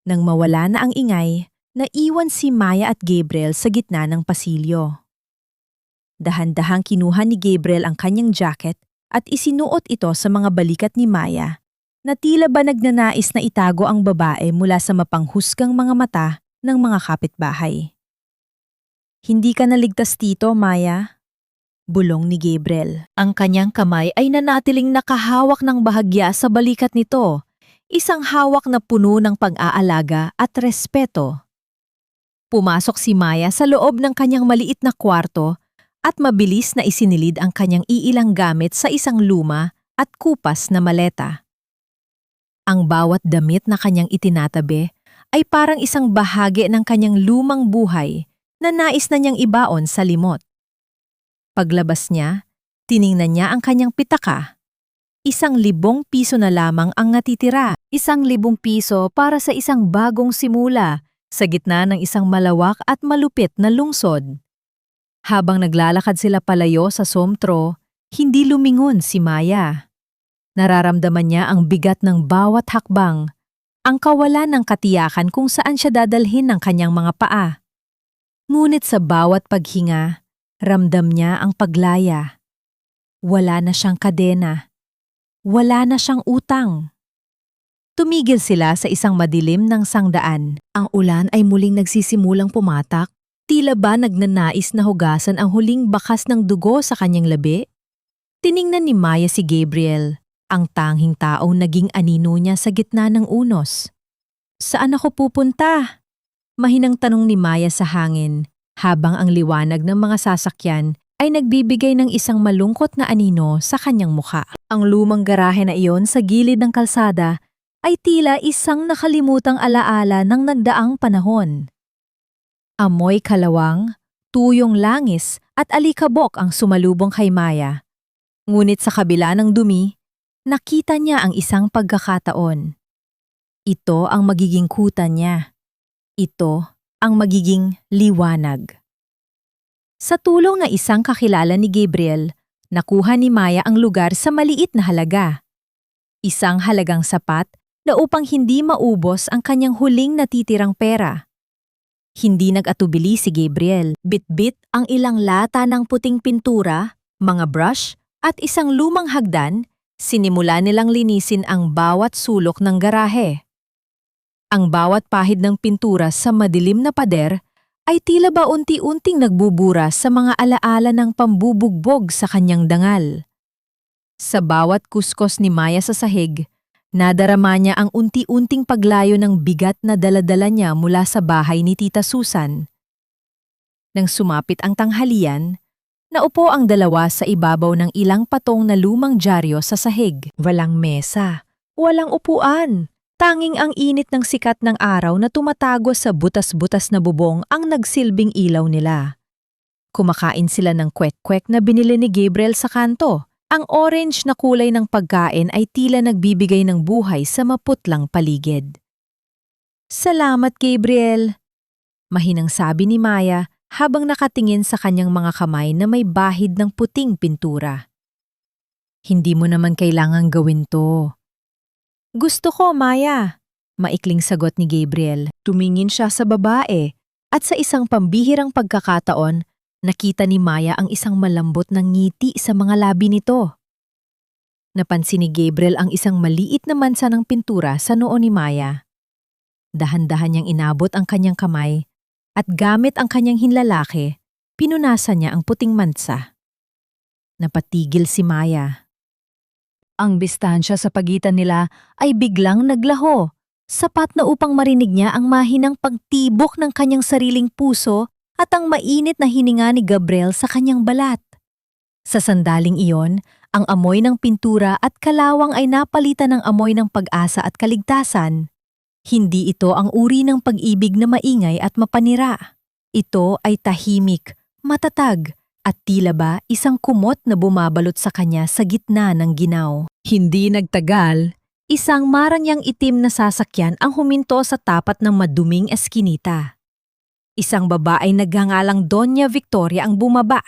Nang mawala na ang ingay, naiwan si Maya at Gabriel sa gitna ng pasilyo. Dahan-dahang kinuha ni Gabriel ang kanyang jacket at isinuot ito sa mga balikat ni Maya na tila ba nagnanais na itago ang babae mula sa mapanghusgang mga mata ng mga kapitbahay. Hindi ka naligtas dito, Maya. Bulong ni Gabriel. Ang kanyang kamay ay nanatiling nakahawak ng bahagya sa balikat nito, isang hawak na puno ng pag-aalaga at respeto. Pumasok si Maya sa loob ng kanyang maliit na kwarto at mabilis na isinilid ang kanyang iilang gamit sa isang luma at kupas na maleta. Ang bawat damit na kanyang itinatabi ay parang isang bahagi ng kanyang lumang buhay na nais na niyang ibaon sa limot. Paglabas niya, tiningnan niya ang kanyang pitaka. 1,000 piso na lamang ang natitira. 1,000 piso para sa isang bagong simula sa gitna ng isang malawak at malupit na lungsod. Habang naglalakad sila palayo sa Somtro, hindi lumingon si Maya. Nararamdaman niya ang bigat ng bawat hakbang, ang kawalan ng katiyakan kung saan siya dadalhin ng kanyang mga paa. Ngunit sa bawat paghinga, Ramdam niya ang paglaya. Wala na siyang kadena. Wala na siyang utang. Tumigil sila sa isang madilim ng sangdaan. Ang ulan ay muling nagsisimulang pumatak. Tila ba nagnanais na hugasan ang huling bakas ng dugo sa kanyang labi? Tiningnan ni Maya si Gabriel, ang tanging taong naging anino niya sa gitna ng unos. Saan ako pupunta? Mahinang tanong ni Maya sa hangin, habang ang liwanag ng mga sasakyan ay nagbibigay ng isang malungkot na anino sa kanyang mukha. Ang lumang garahe na iyon sa gilid ng kalsada ay tila isang nakalimutang alaala ng nagdaang panahon. Amoy kalawang, tuyong langis at alikabok ang sumalubong kay Maya. Ngunit sa kabila ng dumi, nakita niya ang isang pagkakataon. Ito ang magiging kuta niya. Ito ang magiging liwanag. Sa tulong ng isang kakilala ni Gabriel, nakuha ni Maya ang lugar sa maliit na halaga. Isang halagang sapat na upang hindi maubos ang kanyang huling natitirang pera. Hindi nag-atubili si Gabriel. Bit-bit ang ilang lata ng puting pintura, mga brush, at isang lumang hagdan, sinimula nilang linisin ang bawat sulok ng garahe. Ang bawat pahid ng pintura sa madilim na pader ay tila ba unti-unting nagbubura sa mga alaala ng pambubugbog sa kanyang dangal. Sa bawat kuskos ni Maya sa sahig, nadarama niya ang unti-unting paglayo ng bigat na daladala niya mula sa bahay ni Tita Susan. Nang sumapit ang tanghalian, naupo ang dalawa sa ibabaw ng ilang patong na lumang dyaryo sa sahig. Walang mesa, walang upuan. Tanging ang init ng sikat ng araw na tumatago sa butas-butas na bubong ang nagsilbing ilaw nila. Kumakain sila ng kwek-kwek na binili ni Gabriel sa kanto. Ang orange na kulay ng pagkain ay tila nagbibigay ng buhay sa maputlang paligid. Salamat, Gabriel! Mahinang sabi ni Maya habang nakatingin sa kanyang mga kamay na may bahid ng puting pintura. Hindi mo naman kailangang gawin to. Gusto ko, Maya, maikling sagot ni Gabriel. Tumingin siya sa babae at sa isang pambihirang pagkakataon, nakita ni Maya ang isang malambot na ngiti sa mga labi nito. Napansin ni Gabriel ang isang maliit na mansa ng pintura sa noo ni Maya. Dahan-dahan niyang inabot ang kanyang kamay at gamit ang kanyang hinlalaki, pinunasan niya ang puting mansa. Napatigil si Maya. Ang distansya sa pagitan nila ay biglang naglaho, sapat na upang marinig niya ang mahinang pagtibok ng kanyang sariling puso at ang mainit na hininga ni Gabriel sa kanyang balat. Sa sandaling iyon, ang amoy ng pintura at kalawang ay napalitan ng amoy ng pag-asa at kaligtasan. Hindi ito ang uri ng pag-ibig na maingay at mapanira. Ito ay tahimik, matatag, at tila ba isang kumot na bumabalot sa kanya sa gitna ng ginaw. Hindi nagtagal, isang marangyang itim na sasakyan ang huminto sa tapat ng maduming eskinita. Isang babaeng nagngangalang Doña Victoria ang bumaba.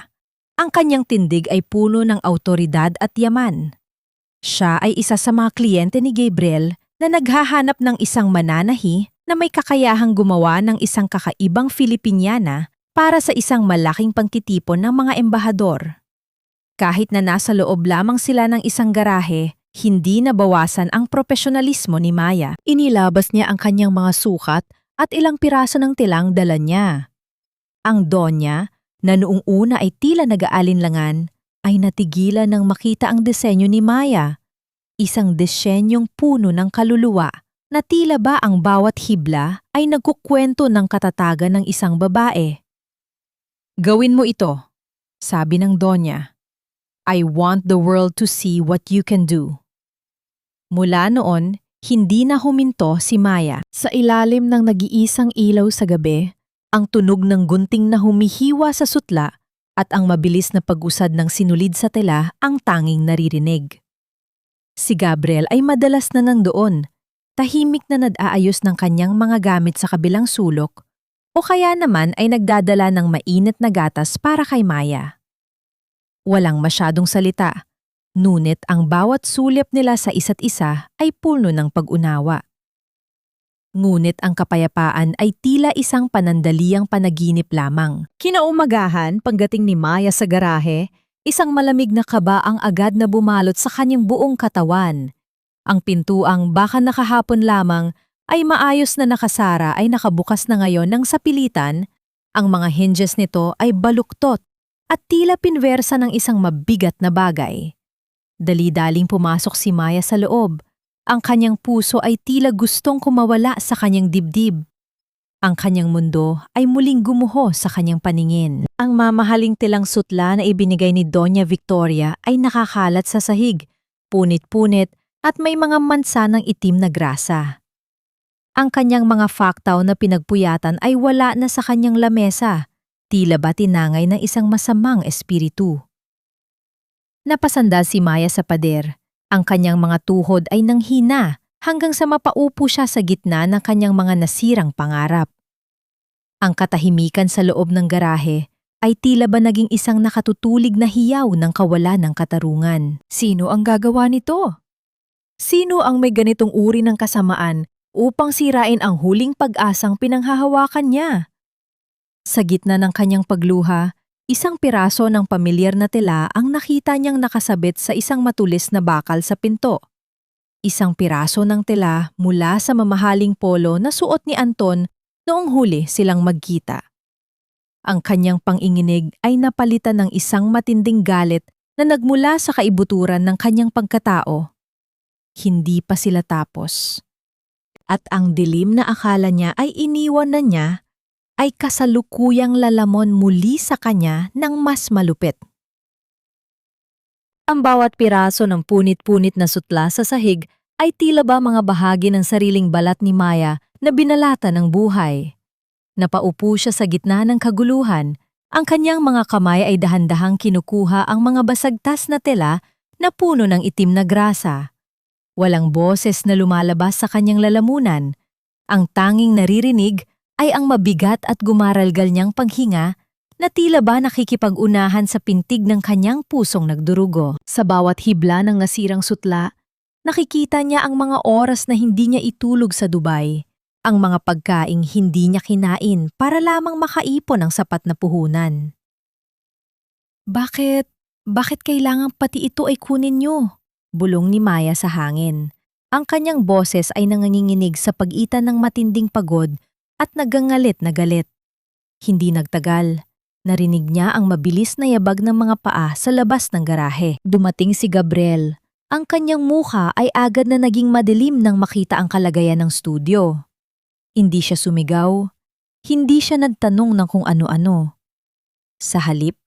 Ang kanyang tindig ay puno ng awtoridad at yaman. Siya ay isa sa mga kliyente ni Gabriel na naghahanap ng isang mananahi na may kakayahang gumawa ng isang kakaibang Filipiniana para sa isang malaking pagtitipon ng mga embahador. Kahit na nasa loob lamang sila ng isang garahe, hindi nabawasan ang profesionalismo ni Maya. Inilabas niya ang kanyang mga sukat at ilang piraso ng tilang dala niya. Ang Donya, na noong una ay tila nag-aalinlangan, ay natigilan nang makita ang disenyo ni Maya. Isang disenyong puno ng kaluluwa na tila ba ang bawat hibla ay nagkukwento ng katatagan ng isang babae. Gawin mo ito, sabi ng Donya. I want the world to see what you can do. Mula noon, hindi na huminto si Maya. Sa ilalim ng nag-iisang ilaw sa gabi, ang tunog ng gunting na humihiwa sa sutla at ang mabilis na pag-usad ng sinulid sa tela ang tanging naririnig. Si Gabriel ay madalas na nandoon, tahimik na nag-aayos ng kanyang mga gamit sa kabilang sulok o kaya naman ay nagdadala ng mainit na gatas para kay Maya. Walang masyadong salita, ngunit ang bawat sulyap nila sa isa't isa ay puno ng pag-unawa. Ngunit ang kapayapaan ay tila isang panandaliang panaginip lamang. Kinaumagahan, pagdating ni Maya sa garahe, isang malamig na kaba ang agad na bumalot sa kanyang buong katawan. Ang pintuang baka nakahapon lamang ay maayos na nakasara ay nakabukas na ngayon ng sapilitan, ang mga hinges nito ay baluktot at tila pinwersa ng isang mabigat na bagay. Dali-daling pumasok si Maya sa loob. Ang kanyang puso ay tila gustong kumawala sa kanyang dibdib. Ang kanyang mundo ay muling gumuho sa kanyang paningin. Ang mamahaling tilang sutla na ibinigay ni Doña Victoria ay nakakalat sa sahig, punit-punit at may mga mansa ng itim na grasa. Ang kanyang mga faktaw na pinagpuyatan ay wala na sa kanyang lamesa, tila ba tinangay ng isang masamang espiritu. Napasanda si Maya sa pader. Ang kanyang mga tuhod ay nanghina hanggang sa mapaupo siya sa gitna ng kanyang mga nasirang pangarap. Ang katahimikan sa loob ng garahe ay tila ba naging isang nakatutulig na hiyaw ng kawalan ng katarungan. Sino ang gagawa nito? Sino ang may ganitong uri ng kasamaan upang sirain ang huling pag-asang pinanghahawakan niya? Sa gitna ng kanyang pagluha, isang piraso ng pamilyar na tela ang nakita niyang nakasabit sa isang matulis na bakal sa pinto. Isang piraso ng tela mula sa mamahaling polo na suot ni Anton noong huli silang magkita. Ang kanyang panginginig ay napalitan ng isang matinding galit na nagmula sa kaibuturan ng kanyang pagkatao. Hindi pa sila tapos. At ang dilim na akala niya ay iniwan na niya ay kasalukuyang lalamon muli sa kanya ng mas malupit. Ang bawat piraso ng punit-punit na sutla sa sahig ay tila ba mga bahagi ng sariling balat ni Maya na binalata ng buhay. Napaupo siya sa gitna ng kaguluhan, ang kanyang mga kamay ay dahan-dahang kinukuha ang mga basagtas na tela na puno ng itim na grasa. Walang boses na lumalabas sa kanyang lalamunan. Ang tanging naririnig ay ang mabigat at gumaralgal niyang paghinga na tila ba nakikipag-unahan sa pintig ng kanyang pusong nagdurugo. Sa bawat hibla ng nasirang sutla, nakikita niya ang mga oras na hindi niya itulog sa Dubai, ang mga pagkaing hindi niya kinain para lamang makaipon ng sapat na puhunan. Bakit kailangan pati ito ay kunin niyo? Bulong ni Maya sa hangin. Ang kanyang boses ay nanganginginig sa pagitan ng matinding pagod at nagangalit na galit. Hindi nagtagal. Narinig niya ang mabilis na yabag ng mga paa sa labas ng garahe. Dumating si Gabriel. Ang kanyang mukha ay agad na naging madilim nang makita ang kalagayan ng studio. Hindi siya sumigaw. Hindi siya nagtanong ng kung ano-ano. Sa halip,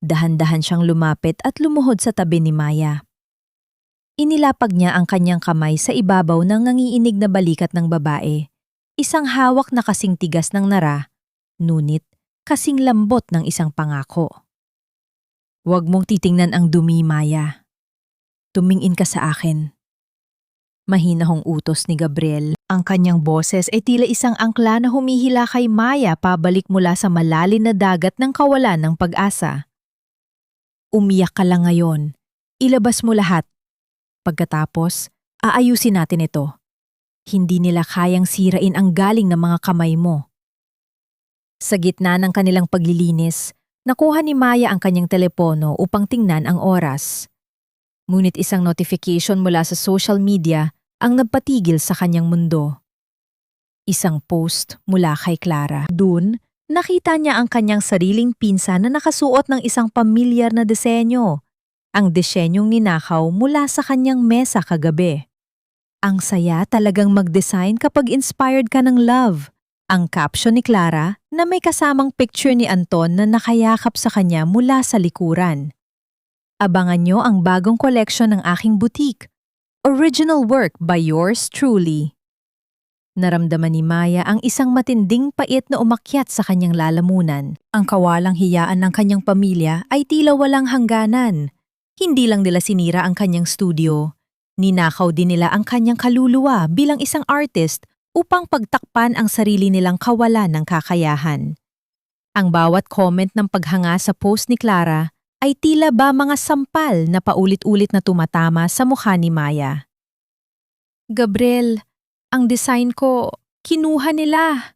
dahan-dahan siyang lumapit at lumuhod sa tabi ni Maya. Inilapag niya ang kanyang kamay sa ibabaw ng nangiinig na balikat ng babae. Isang hawak na kasing tigas ng nara, ngunit kasing lambot ng isang pangako. Huwag mong titingnan ang dumi, Maya. Tumingin ka sa akin. Mahinahong utos ni Gabriel. Ang kanyang boses ay tila isang angkla na humihila kay Maya pabalik mula sa malalim na dagat ng kawalan ng pag-asa. Umiyak ka lang ngayon. Ilabas mo lahat. Pagkatapos, aayusin natin ito. Hindi nila kayang sirain ang galing ng mga kamay mo. Sa gitna ng kanilang paglilinis, nakuha ni Maya ang kanyang telepono upang tingnan ang oras. Ngunit isang notification mula sa social media ang nagpatigil sa kanyang mundo. Isang post mula kay Clara. Doon, nakita niya ang kanyang sariling pinsan na nakasuot ng isang pamilyar na disenyo. Ang disenyong ninakaw mula sa kanyang mesa kagabi. Ang saya talagang mag-design kapag inspired ka ng love. Ang caption ni Clara na may kasamang picture ni Anton na nakayakap sa kanya mula sa likuran. Abangan nyo ang bagong collection ng aking boutique. Original work by yours truly. Naramdaman ni Maya ang isang matinding pait na umakyat sa kanyang lalamunan. Ang kawalang hiyaan ng kanyang pamilya ay tila walang hangganan. Hindi lang nila sinira ang kanyang studio. Ninakaw din nila ang kanyang kaluluwa bilang isang artist upang pagtakpan ang sarili nilang kawalan ng kakayahan. Ang bawat comment ng paghanga sa post ni Clara ay tila ba mga sampal na paulit-ulit na tumatama sa mukha ni Maya. Gabriel, ang design ko, Kinuha nila.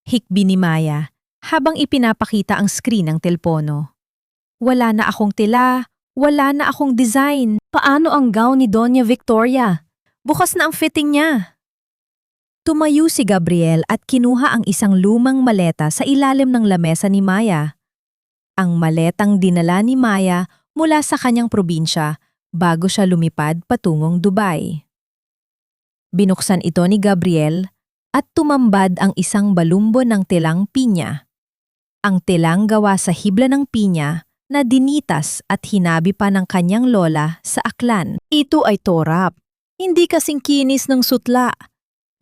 Hikbi ni Maya habang ipinapakita ang screen ng telpono. Wala na akong tila, wala na akong design. Paano ang gown ni Doña Victoria? Bukas na ang fitting niya. Tumayo si Gabriel at kinuha ang isang lumang maleta sa ilalim ng lamesa ni Maya. Ang maletang dinala ni Maya mula sa kanyang probinsya bago siya lumipad patungong Dubai. Binuksan ito ni Gabriel at tumambad ang isang balumbo ng telang pinya. Ang telang gawa sa hibla ng pinya na dinitas at hinabi pa ng kanyang lola sa aklan. Ito ay torap, hindi kasing kinis ng sutla.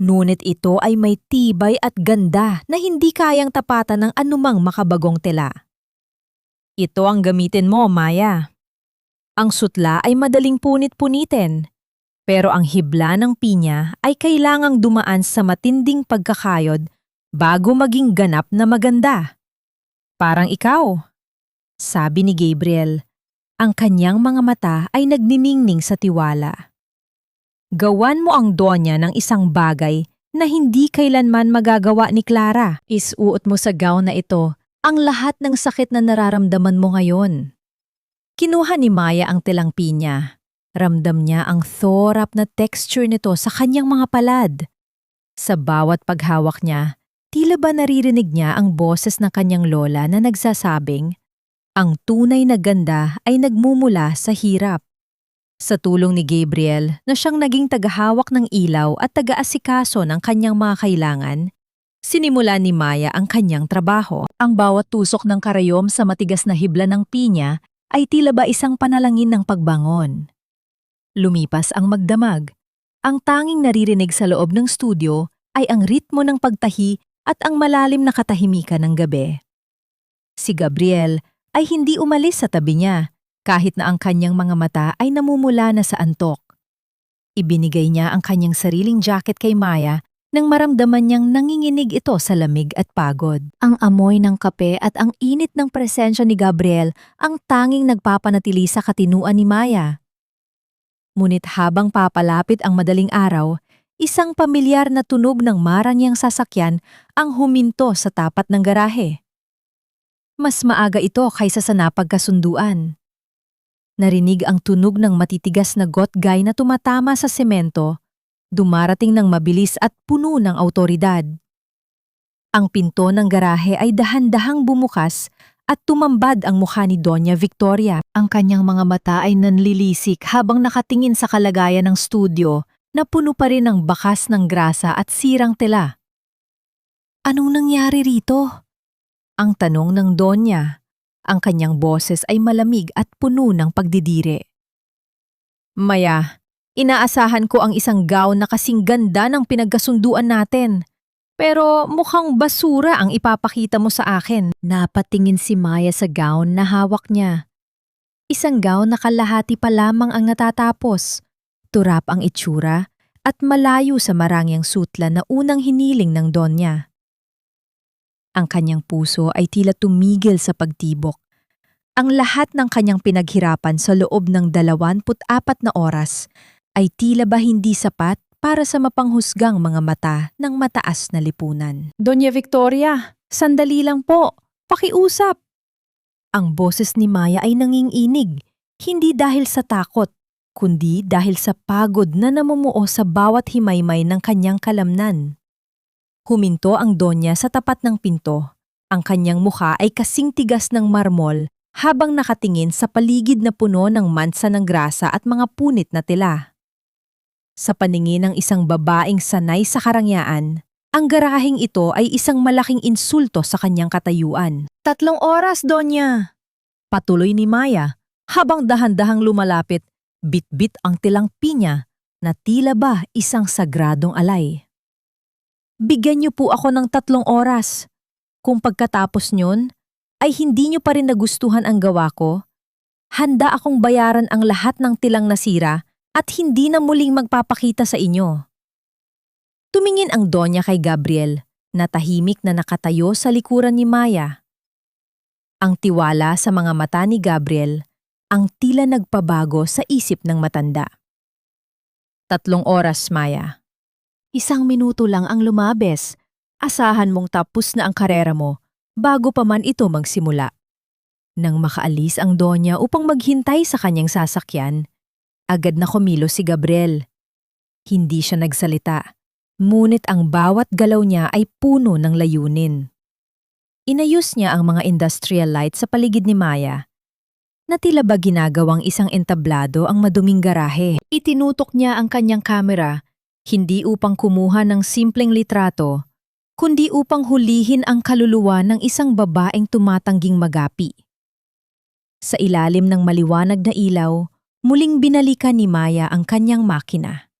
Ngunit ito ay may tibay at ganda na hindi kayang tapatan ng anumang makabagong tela. Ito ang gamitin mo, Maya. Ang sutla ay madaling punit-punitin, pero ang hibla ng pinya ay kailangang dumaan sa matinding pagkakayod bago maging ganap na maganda. Parang ikaw, sabi ni Gabriel. Ang kanyang mga mata ay nagniningning sa tiwala. Gawan mo ang donya ng isang bagay na hindi kailanman magagawa ni Clara. Isuot mo sa gown na ito ang lahat ng sakit na nararamdaman mo ngayon. Kinuha ni Maya ang telang pinya. Ramdam niya ang thorap na texture nito sa kanyang mga palad. Sa bawat paghawak niya, tila ba naririnig niya ang boses ng kanyang lola na nagsasabing, ang tunay na ganda ay nagmumula sa hirap. Sa tulong ni Gabriel na siyang naging tagahawak ng ilaw at tagaasikaso ng kanyang mga kailangan, sinimula ni Maya ang kanyang trabaho. Ang bawat tusok ng karayom sa matigas na hibla ng pinya ay tila ba isang panalangin ng pagbangon. Lumipas ang magdamag. Ang tanging naririnig sa loob ng studio ay ang ritmo ng pagtahi at ang malalim na katahimikan ng gabi. Si Gabriel ay hindi umalis sa tabi niya kahit na ang kanyang mga mata ay namumula na sa antok. Ibinigay niya ang kanyang sariling jacket kay Maya nang maramdaman niyang nanginginig ito sa lamig at pagod. Ang amoy ng kape at ang init ng presensya ni Gabriel ang tanging nagpapanatili sa katinuan ni Maya. Ngunit habang papalapit ang madaling araw, isang pamilyar na tunog ng maranyang sasakyan ang huminto sa tapat ng garahe. Mas maaga ito kaysa sa napagkasunduan. Narinig ang tunog ng matitigas na gotgay na tumatama sa semento, dumarating ng mabilis at puno ng awtoridad. Ang pinto ng garahe ay dahan-dahang bumukas at tumambad ang mukha ni Doña Victoria. Ang kanyang mga mata ay nanlilisik habang nakatingin sa kalagayan ng studio na puno pa rin ng bakas ng grasa at sirang tela. Anong nangyari rito? Ang tanong ng Donya. Ang kanyang boses ay malamig at puno ng pagdidire. Maya, inaasahan ko ang isang gown na kasing ganda ng pinagkasunduan natin. Pero mukhang basura ang ipapakita mo sa akin. Napatingin si Maya sa gown na hawak niya. Isang gown na kalahati pa lamang ang natatapos. Turap ang itsura at malayo sa marangyang sutla na unang hiniling ng Donya. Ang kanyang puso ay tila tumigil sa pagtibok. Ang lahat ng kanyang pinaghirapan sa loob ng 24 na oras ay tila ba hindi sapat para sa mapanghusgang mga mata ng mataas na lipunan. Doña Victoria, sandali lang po. Pakiusap. Ang boses ni Maya ay nanginginig, hindi dahil sa takot, kundi dahil sa pagod na namumuo sa bawat himaymay ng kanyang kalamnan. Huminto ang Donya sa tapat ng pinto. Ang kanyang mukha ay kasing tigas ng marmol habang nakatingin sa paligid na puno ng mansa ng grasa at mga punit na tela. Sa paningin ng isang babaeng sanay sa karangyaan, ang garaheng ito ay isang malaking insulto sa kanyang katayuan. 3 oras, Donya! Patuloy ni Maya habang dahan-dahang lumalapit, bit-bit ang tilang pinya na tila ba isang sagradong alay. Bigyan niyo po ako ng 3 oras. Kung pagkatapos niyon ay hindi niyo pa rin nagustuhan ang gawa ko, handa akong bayaran ang lahat ng tilang nasira at hindi na muling magpapakita sa inyo. Tumingin ang Donya kay Gabriel na tahimik na nakatayo sa likuran ni Maya. Ang tiwala sa mga mata ni Gabriel ang tila nagpabago sa isip ng matanda. 3 oras, Maya. 1 minuto lang ang lumabes. Asahan mong tapos na ang karera mo bago pa man ito magsimula. Nang makaalis ang Donya upang maghintay sa kanyang sasakyan, agad na kumilos si Gabriel. Hindi siya nagsalita, ngunit ang bawat galaw niya ay puno ng layunin. Inayos niya ang mga industrial lights sa paligid ni Maya, na tila ba ginagawang isang entablado ang maduming garahe. Itinutok niya ang kanyang kamera, hindi upang kumuha ng simpleng litrato, kundi upang hulihin ang kaluluwa ng isang babaeng tumatangging magapi. Sa ilalim ng maliwanag na ilaw, muling binalikan ni Maya ang kanyang makina.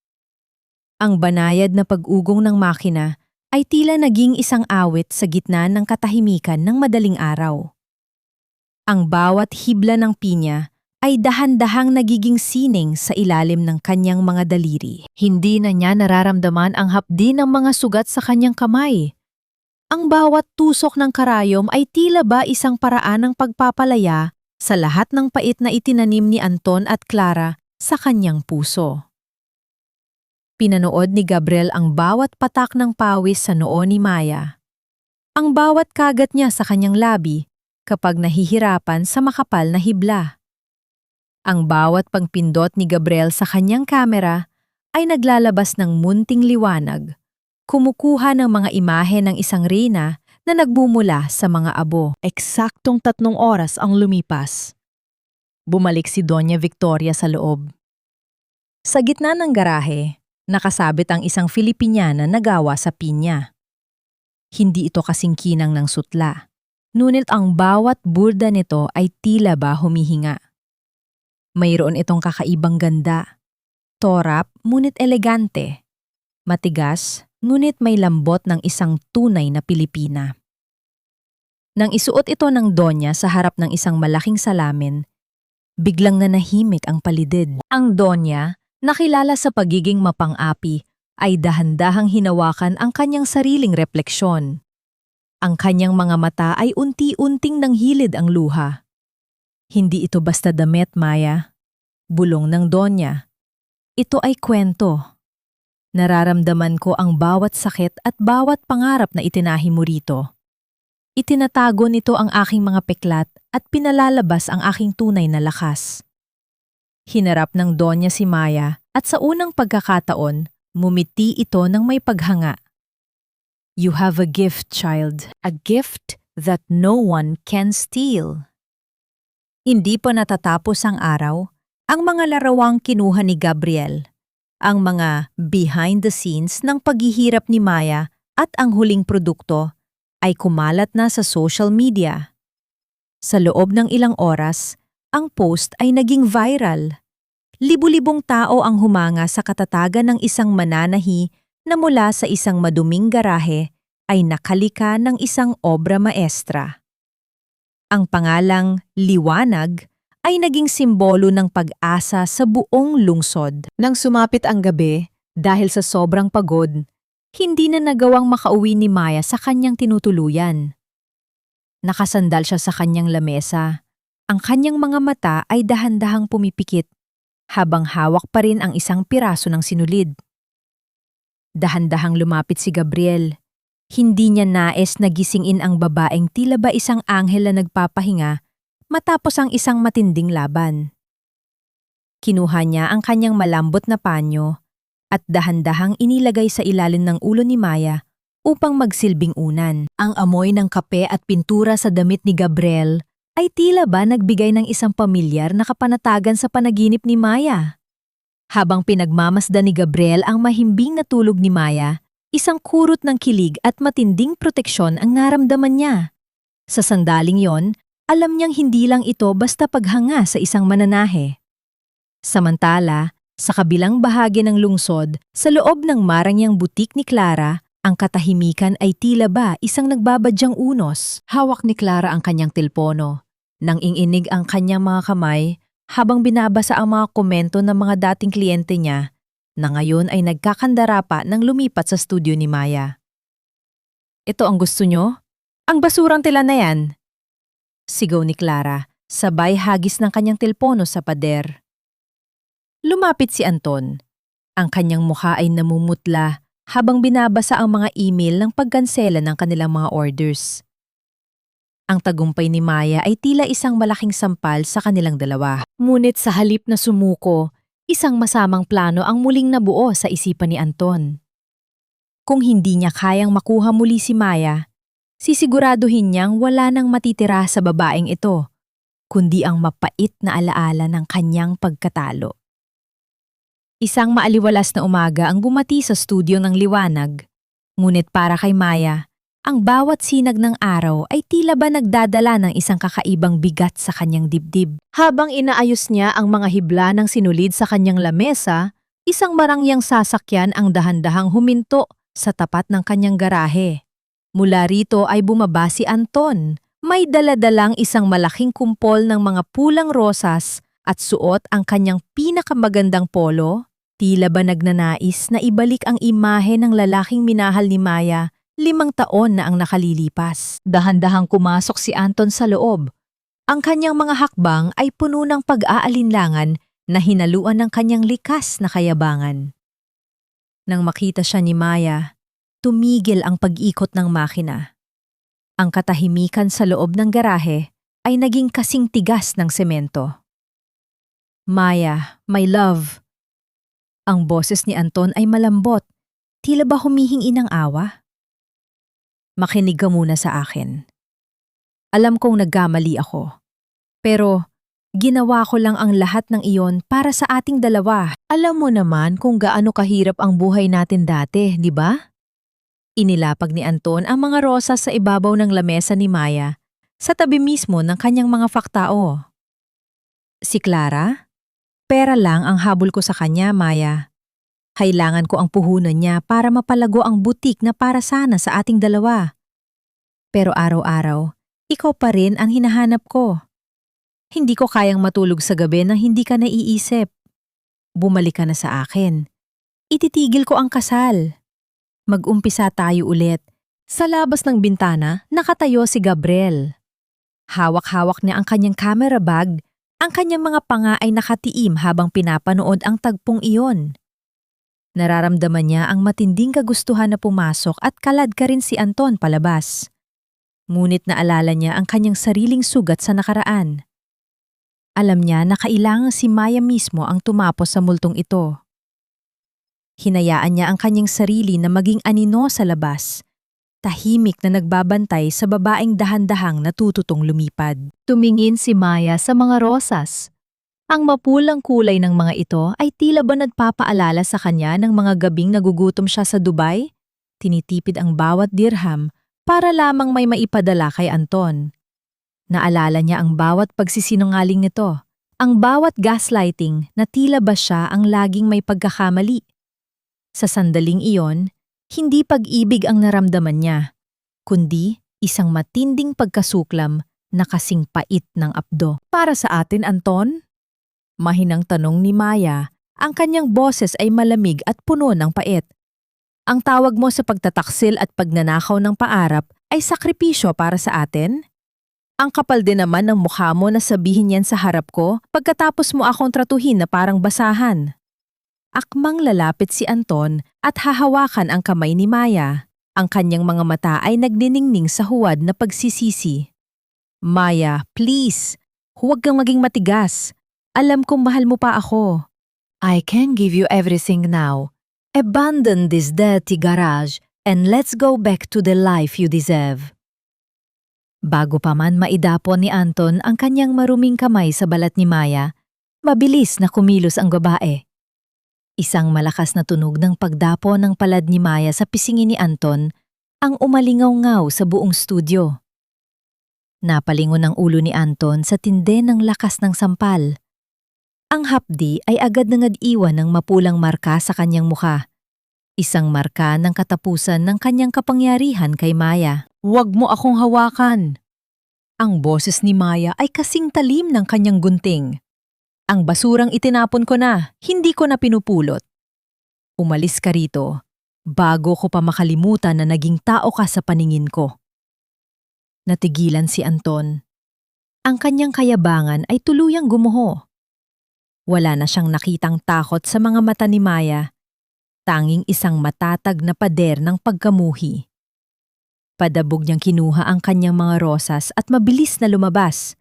Ang banayad na pag-ugong ng makina ay tila naging isang awit sa gitna ng katahimikan ng madaling araw. Ang bawat hibla ng pinya ay dahan-dahang nagiging sining sa ilalim ng kanyang mga daliri. Hindi na niya nararamdaman ang hapdi ng mga sugat sa kanyang kamay. Ang bawat tusok ng karayom ay tila ba isang paraan ng pagpapalaya sa lahat ng pait na itinanim ni Anton at Clara sa kanyang puso. Pinanood ni Gabriel ang bawat patak ng pawis sa noo ni Maya. Ang bawat kagat niya sa kanyang labi kapag nahihirapan sa makapal na hibla. Ang bawat pagpindot ni Gabriel sa kanyang kamera ay naglalabas ng munting liwanag, kumukuha ng mga imahe ng isang reyna na nagbumula sa mga abo. Eksaktong 3 oras ang lumipas. Bumalik si Doña Victoria sa loob. Sa gitna ng garahe, nakasabit ang isang Filipiniana na gawa sa pinya. Hindi ito kasingkinang ng sutla, ngunit ang bawat burda nito ay tila ba humihinga. Mayroon itong kakaibang ganda, torap ngunit elegante, matigas ngunit may lambot ng isang tunay na Pilipina. Nang isuot ito ng Donya sa harap ng isang malaking salamin, biglang nanahimik ang palidid. Ang Donya, nakilala sa pagiging mapang-api, ay dahan-dahang hinawakan ang kanyang sariling refleksyon. Ang kanyang mga mata ay unti-unting nanghilid ang luha. Hindi ito basta damit, Maya. Bulong ng Donya. Ito ay kwento. Nararamdaman ko ang bawat sakit at bawat pangarap na itinahi mo rito. Itinatago nito ang aking mga peklat at pinalalabas ang aking tunay na lakas. Hinarap ng Donya si Maya at sa unang pagkakataon, mumiti ito ng may paghanga. You have a gift, child. A gift that no one can steal. Hindi pa natatapos ang araw, ang mga larawang kinuha ni Gabriel, ang mga behind the scenes ng paghihirap ni Maya at ang huling produkto ay kumalat na sa social media. Sa loob ng ilang oras, ang post ay naging viral. Libu-libong tao ang humanga sa katatagan ng isang mananahi na mula sa isang maduming garahe ay nakalika ng isang obra maestra. Ang pangalang Liwanag ay naging simbolo ng pag-asa sa buong lungsod. Nang sumapit ang gabi, dahil sa sobrang pagod, hindi na nagawang makauwi ni Maya sa kanyang tinutuluyan. Nakasandal siya sa kanyang lamesa. Ang kanyang mga mata ay dahan-dahang pumipikit, habang hawak pa rin ang isang piraso ng sinulid. Dahan-dahang lumapit si Gabriel. Hindi niya nais na gisingin ang babaeng tila ba isang anghel na nagpapahinga matapos ang isang matinding laban. Kinuha niya ang kanyang malambot na panyo at dahan-dahang inilagay sa ilalim ng ulo ni Maya upang magsilbing unan. Ang amoy ng kape at pintura sa damit ni Gabriel ay tila ba nagbigay ng isang pamilyar na kapanatagan sa panaginip ni Maya. Habang pinagmamasdan ni Gabriel ang mahimbing na tulog ni Maya, isang kurot ng kilig at matinding proteksyon ang naramdaman niya. Sa sandaling yon, alam niyang hindi lang ito basta paghanga sa isang mananahe. Samantala, sa kabilang bahagi ng lungsod, sa loob ng marangyang butik ni Clara, ang katahimikan ay tila ba isang nagbabadyang unos. Hawak ni Clara ang kanyang tilpono. Nang inginig ang kanyang mga kamay, habang binabasa ang mga komento ng mga dating kliyente niya, na ngayon ay nagkakandara pa nang lumipat sa studio ni Maya. Ito ang gusto nyo? Ang basurang tela na yan! Sigaw ni Clara, sabay hagis ng kanyang tilpono sa pader. Lumapit si Anton. Ang kanyang mukha ay namumutla habang binabasa ang mga email ng pagkansela ng kanilang mga orders. Ang tagumpay ni Maya ay tila isang malaking sampal sa kanilang dalawa. Ngunit sa halip na sumuko, isang masamang plano ang muling nabuo sa isipan ni Anton. Kung hindi niya kayang makuha muli si Maya, sisiguraduhin niyang wala nang matitira sa babaeng ito, kundi ang mapait na alaala ng kanyang pagkatalo. Isang maaliwalas na umaga ang bumati sa studio ng liwanag, ngunit para kay Maya, ang bawat sinag ng araw ay tila ba nagdadala ng isang kakaibang bigat sa kanyang dibdib. Habang inaayos niya ang mga hibla ng sinulid sa kanyang lamesa, isang marangyang sasakyan ang dahan-dahang huminto sa tapat ng kanyang garahe. Mula rito ay bumaba si Anton. May daladalang isang malaking kumpol ng mga pulang rosas at suot ang kanyang pinakamagandang polo. Tila ba nagnanais na ibalik ang imahe ng lalaking minahal ni Maya 5 taon na ang nakalilipas. Dahan-dahang kumasok si Anton sa loob. Ang kanyang mga hakbang ay puno ng pag-aalinlangan na hinaluan ng kanyang likas na kayabangan. Nang makita siya ni Maya, tumigil ang pag-ikot ng makina. Ang katahimikan sa loob ng garahe ay naging kasing tigas ng semento. Maya, my love. Ang boses ni Anton ay malambot, tila ba humihingi ng awa? Makinig ka muna sa akin. Alam kong nagkamali ako. Pero ginawa ko lang ang lahat ng iyon para sa ating dalawa. Alam mo naman kung gaano kahirap ang buhay natin dati, di ba? Inilapag ni Anton ang mga rosas sa ibabaw ng lamesa ni Maya sa tabi mismo ng kanyang mga faktao. Si Clara? Pera lang ang habol ko sa kanya, Maya. Kailangan ko ang puhunan niya para mapalago ang butik na para sana sa ating dalawa. Pero araw-araw, ikaw pa rin ang hinahanap ko. Hindi ko kayang matulog sa gabi nang hindi ka naiisip. Bumalik ka na sa akin. Ititigil ko ang kasal. Mag-umpisa tayo ulit. Sa labas ng bintana, nakatayo si Gabriel. Hawak-hawak niya ang kanyang camera bag. Ang kanyang mga panga ay nakatiim habang pinapanood ang tagpong iyon. Nararamdaman niya ang matinding kagustuhan na pumasok at kalad ka rin si Anton palabas. Ngunit naalala niya ang kanyang sariling sugat sa nakaraan. Alam niya na kailangan si Maya mismo ang tumapos sa multong ito. Hinayaan niya ang kanyang sarili na maging anino sa labas, tahimik na nagbabantay sa babaeng dahan-dahang natututong lumipad. Tumingin si Maya sa mga rosas. Ang mapulang kulay ng mga ito ay tila ba nagpapaalala sa kanya ng mga gabing nagugutom siya sa Dubai? Tinitipid ang bawat dirham para lamang may maipadala kay Anton. Naalala niya ang bawat pagsisinungaling nito, ang bawat gaslighting na tila ba siya ang laging may pagkakamali. Sa sandaling iyon, hindi pag-ibig ang naramdaman niya, kundi isang matinding pagkasuklam na kasing pait ng apdo. Para sa atin, Anton? Mahinang tanong ni Maya, ang kanyang boses ay malamig at puno ng pait. Ang tawag mo sa pagtataksil at pagnanakaw ng paarap ay sakripisyo para sa atin? Ang kapal din naman ng mukha mo na sabihin yan sa harap ko pagkatapos mo akong tratuhin na parang basahan. Akmang lalapit si Anton at hahawakan ang kamay ni Maya. Ang kanyang mga mata ay nagniningning sa huwad na pagsisisi. Maya, please, huwag kang maging matigas. Alam kong mahal mo pa ako. I can give you everything now. Abandon this dirty garage and let's go back to the life you deserve. Bago pa man maidapon ni Anton ang kanyang maruming kamay sa balat ni Maya, mabilis na kumilos ang babae. Isang malakas na tunog ng pagdapo ng palad ni Maya sa pisingin ni Anton ang umalingaw-ngaw sa buong studio. Napalingon ang ulo ni Anton sa tindi ng lakas ng sampal. Ang hapdi ay agad na nag-iwan ng mapulang marka sa kanyang mukha. Isang marka ng katapusan ng kanyang kapangyarihan kay Maya. Huwag mo akong hawakan. Ang boses ni Maya ay kasing talim ng kanyang gunting. Ang basurang itinapon ko na, hindi ko na pinupulot. Umalis ka rito, bago ko pa makalimutan na naging tao ka sa paningin ko. Natigilan si Anton. Ang kanyang kayabangan ay tuluyang gumuho. Wala na siyang nakitang takot sa mga mata ni Maya. tanging isang matatag na pader ng pagkamuhi. Padabog niyang kinuha ang kanyang mga rosas at mabilis na lumabas.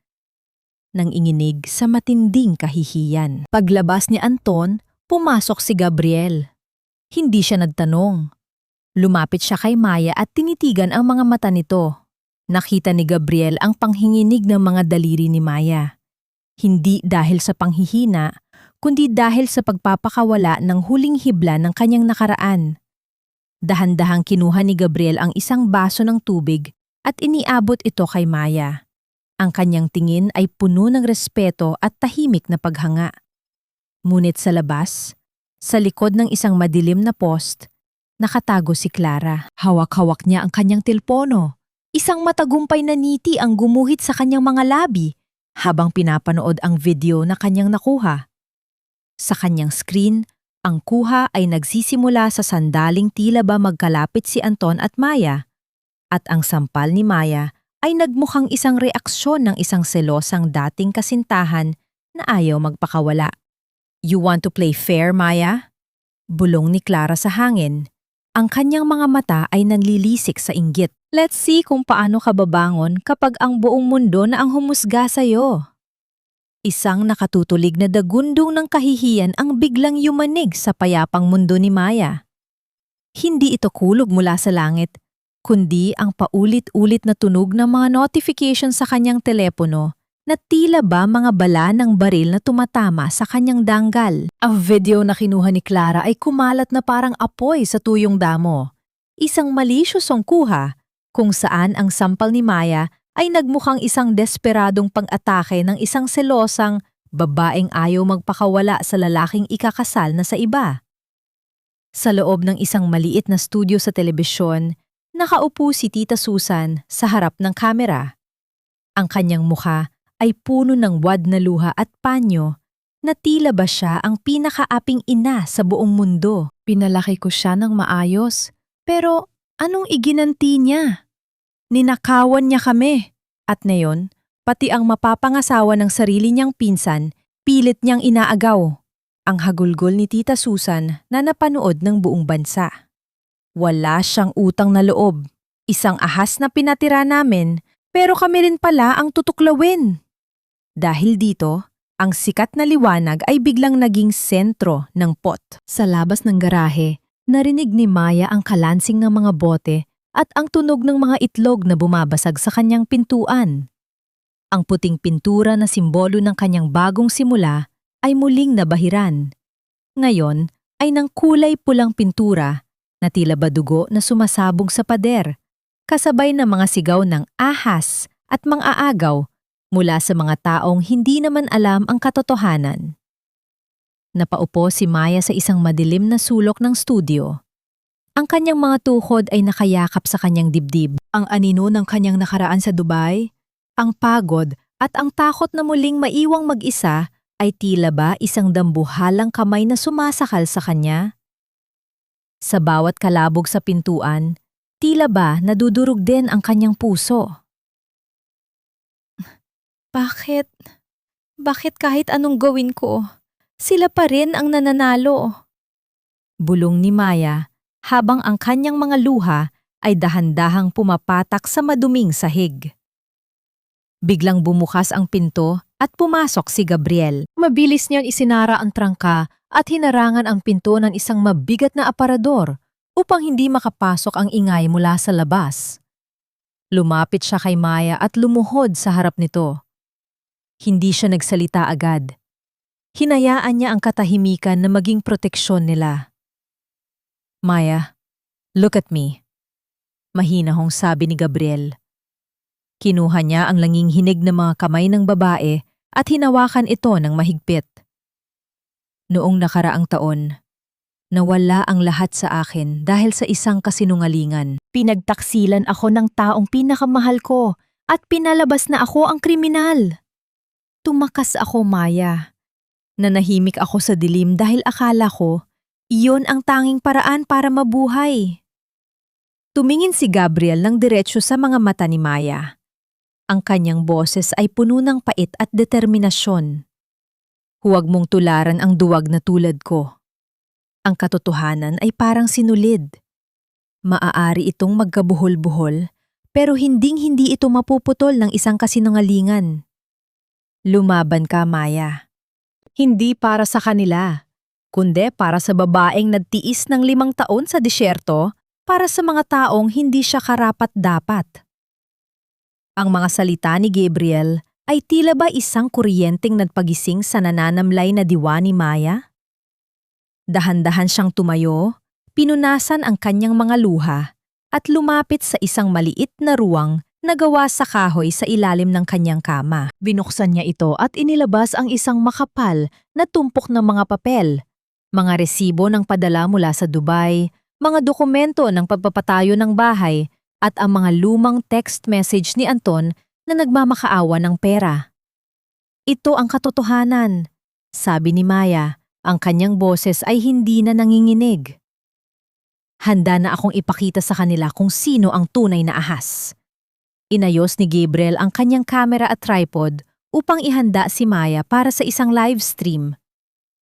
Nang inginig sa matinding kahihiyan. Paglabas ni Anton, pumasok si Gabriel. Hindi siya nagtanong. Lumapit siya kay Maya at tinitigan ang mga mata nito. Nakita ni Gabriel ang panghinginig ng mga daliri ni Maya. Hindi dahil sa panghihina, kundi dahil sa pagpapakawala ng huling hibla ng kanyang nakaraan. Dahan-dahang kinuha ni Gabriel ang isang baso ng tubig at iniabot ito kay Maya. Ang kanyang tingin ay puno ng respeto at tahimik na paghanga. Ngunit sa labas, sa likod ng isang madilim na post, nakatago si Clara. Hawak-hawak niya ang kanyang tilpono. Isang matagumpay na ngiti ang gumuhit sa kanyang mga labi habang pinapanood ang video na kanyang nakuha. Sa kanyang screen, ang kuha ay nagsisimula sa sandaling tila ba magkalapit si Anton at Maya, at ang sampal ni Maya ay nagmukhang isang reaksyon ng isang selosang dating kasintahan na ayaw magpakawala. "You want to play fair, Maya?" Bulong ni Clara sa hangin. Ang kanyang mga mata ay nanlilisik sa inggit. "Let's see kung paano ka babangon kapag ang buong mundo na ang humusga sa'yo." Isang nakatutulig na dagundong ng kahihiyan ang biglang yumanig sa payapang mundo ni Maya. Hindi ito kulog mula sa langit, kundi ang paulit-ulit na tunog ng mga notification sa kanyang telepono na tila ba mga bala ng baril na tumatama sa kanyang danggal. Ang video na kinuha ni Clara ay kumalat na parang apoy sa tuyong damo. Isang malisyosong kuha kung saan ang sampal ni Maya ay nagmukhang isang desperadong pag-atake ng isang selosang babaeng ayaw magpakawala sa lalaking ikakasal na sa iba. Sa loob ng isang maliit na studio sa telebisyon, nakaupo si Tita Susan sa harap ng kamera. Ang kanyang mukha ay puno ng wad na luha at panyo na tila ba siya ang pinakaaping ina sa buong mundo. "Pinalaki ko siya ng maayos, pero anong iginanti niya? Ninakawan niya kami, at ngayon, pati ang mapapangasawa ng sarili niyang pinsan, pilit niyang inaagaw." Ang hagulgol ni Tita Susan na napanood ng buong bansa. "Wala siyang utang na loob. Isang ahas na pinatira namin, pero kami rin pala ang tutuklawin." Dahil dito, ang sikat na liwanag ay biglang naging sentro ng pot. Sa labas ng garahe, narinig ni Maya ang kalansing ng mga bote at ang tunog ng mga itlog na bumabasag sa kanyang pintuan. Ang puting pintura na simbolo ng kanyang bagong simula ay muling nabahiran. Ngayon ay ng kulay pulang pintura na tila ba dugo na sumasabog sa pader, kasabay ng mga sigaw ng ahas at mang-aagaw mula sa mga taong hindi naman alam ang katotohanan. Napaupo si Maya sa isang madilim na sulok ng studio. Ang kanyang mga tuhod ay nakayakap sa kanyang dibdib. Ang anino ng kanyang nakaraan sa Dubai, ang pagod at ang takot na muling maiwang mag-isa ay tila ba isang dambuhalang kamay na sumasakal sa kanya? Sa bawat kalabog sa pintuan, tila ba nadudurog din ang kanyang puso. Bakit? Bakit kahit anong gawin ko, sila pa rin ang nananalo? Bulong ni Maya habang ang kanyang mga luha ay dahan-dahang pumapatak sa maduming sahig. Biglang bumukas ang pinto at pumasok si Gabriel. Mabilis niyang isinara ang trangka at hinarangan ang pinto ng isang mabigat na aparador upang hindi makapasok ang ingay mula sa labas. Lumapit siya kay Maya at lumuhod sa harap nito. Hindi siya nagsalita agad. Hinayaan niya ang katahimikan na maging proteksyon nila. "Maya, look at me," mahinahong sabi ni Gabriel. Kinuha niya ang langing hinig ng mga kamay ng babae at hinawakan ito ng mahigpit. "Noong nakaraang taon, nawala ang lahat sa akin dahil sa isang kasinungalingan. Pinagtaksilan ako ng taong pinakamahal ko at pinalabas na ako ang kriminal." Tumakas ako, Maya. Nanahimik ako sa dilim dahil akala ko iyon ang tanging paraan para mabuhay. Tumingin si Gabriel ng diretsyo sa mga mata ni Maya. Ang kanyang boses ay puno ng pait at determinasyon. "Huwag mong tularan ang duwag na tulad ko. Ang katotohanan ay parang sinulid. Maaari itong magkabuhol-buhol, pero hinding-hindi ito mapuputol ng isang kasinungalingan. Lumaban ka, Maya. Hindi para sa kanila, kundi para sa babaeng nagtiis ng 5 taon sa disyerto para sa mga taong hindi siya karapat-dapat. Ang mga salita ni Gabriel ay tila ba isang kuryenteng nagpagising sa nananamlay na diwa ni Maya? Dahan-dahan siyang tumayo, pinunasan ang kanyang mga luha at lumapit sa isang maliit na ruwang na gawa sa kahoy sa ilalim ng kanyang kama. Binuksan niya ito at inilabas ang isang makapal na tumpok ng mga papel, mga resibo ng padala mula sa Dubai, mga dokumento ng pagpapatayo ng bahay at ang mga lumang text message ni Anton na nagmamakaawa ng pera. Ito ang katotohanan, sabi ni Maya. Ang kanyang boses ay hindi na nanginginig. Handa na akong ipakita sa kanila kung sino ang tunay na ahas. Inayos ni Gabriel ang kanyang kamera at tripod upang ihanda si Maya para sa isang live stream.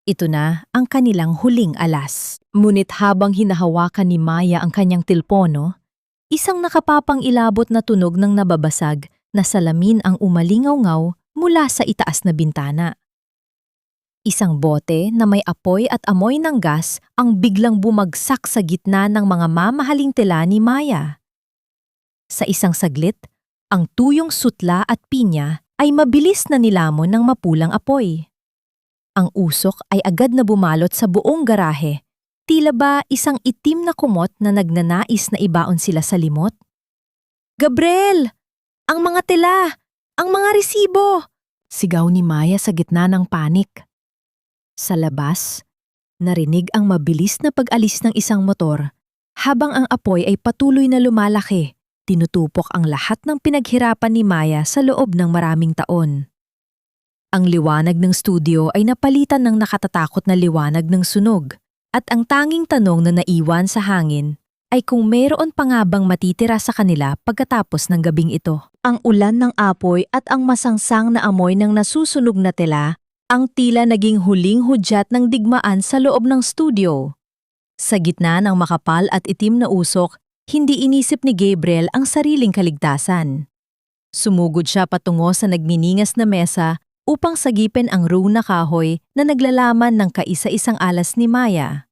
Ito na ang kanilang huling alas. Ngunit habang hinahawakan ni Maya ang kanyang tilpono, isang nakapapang ilabot na tunog ng nababasag na salamin ang umalingaw-ngaw mula sa itaas na bintana. Isang bote na may apoy at amoy ng gas ang biglang bumagsak sa gitna ng mga mamahaling tela ni Maya. Sa isang saglit, ang tuyong sutla at pinya ay mabilis na nilamon ng mapulang apoy. Ang usok ay agad na bumalot sa buong garahe, tila ba isang itim na kumot na nagnanais na ibaon sila sa limot? Gabriel! Ang mga tela! Ang mga resibo! Sigaw ni Maya sa gitna ng panik. Sa labas, narinig ang mabilis na pag-alis ng isang motor habang ang apoy ay patuloy na lumalaki, tinutupok ang lahat ng pinaghirapan ni Maya sa loob ng maraming taon. Ang liwanag ng studio ay napalitan ng nakatatakot na liwanag ng sunog at ang tanging tanong na naiwan sa hangin ay kung mayroon pa nga bang matitira sa kanila pagkatapos ng gabing ito. Ang ulan ng apoy at ang masangsang na amoy ng nasusunog na tela ang tila naging huling hudyat ng digmaan sa loob ng studio. Sa gitna ng makapal at itim na usok, hindi inisip ni Gabriel ang sariling kaligtasan. Sumugod siya patungo sa nagminingas na mesa upang sagipin ang row na kahoy na naglalaman ng kaisa-isang alas ni Maya.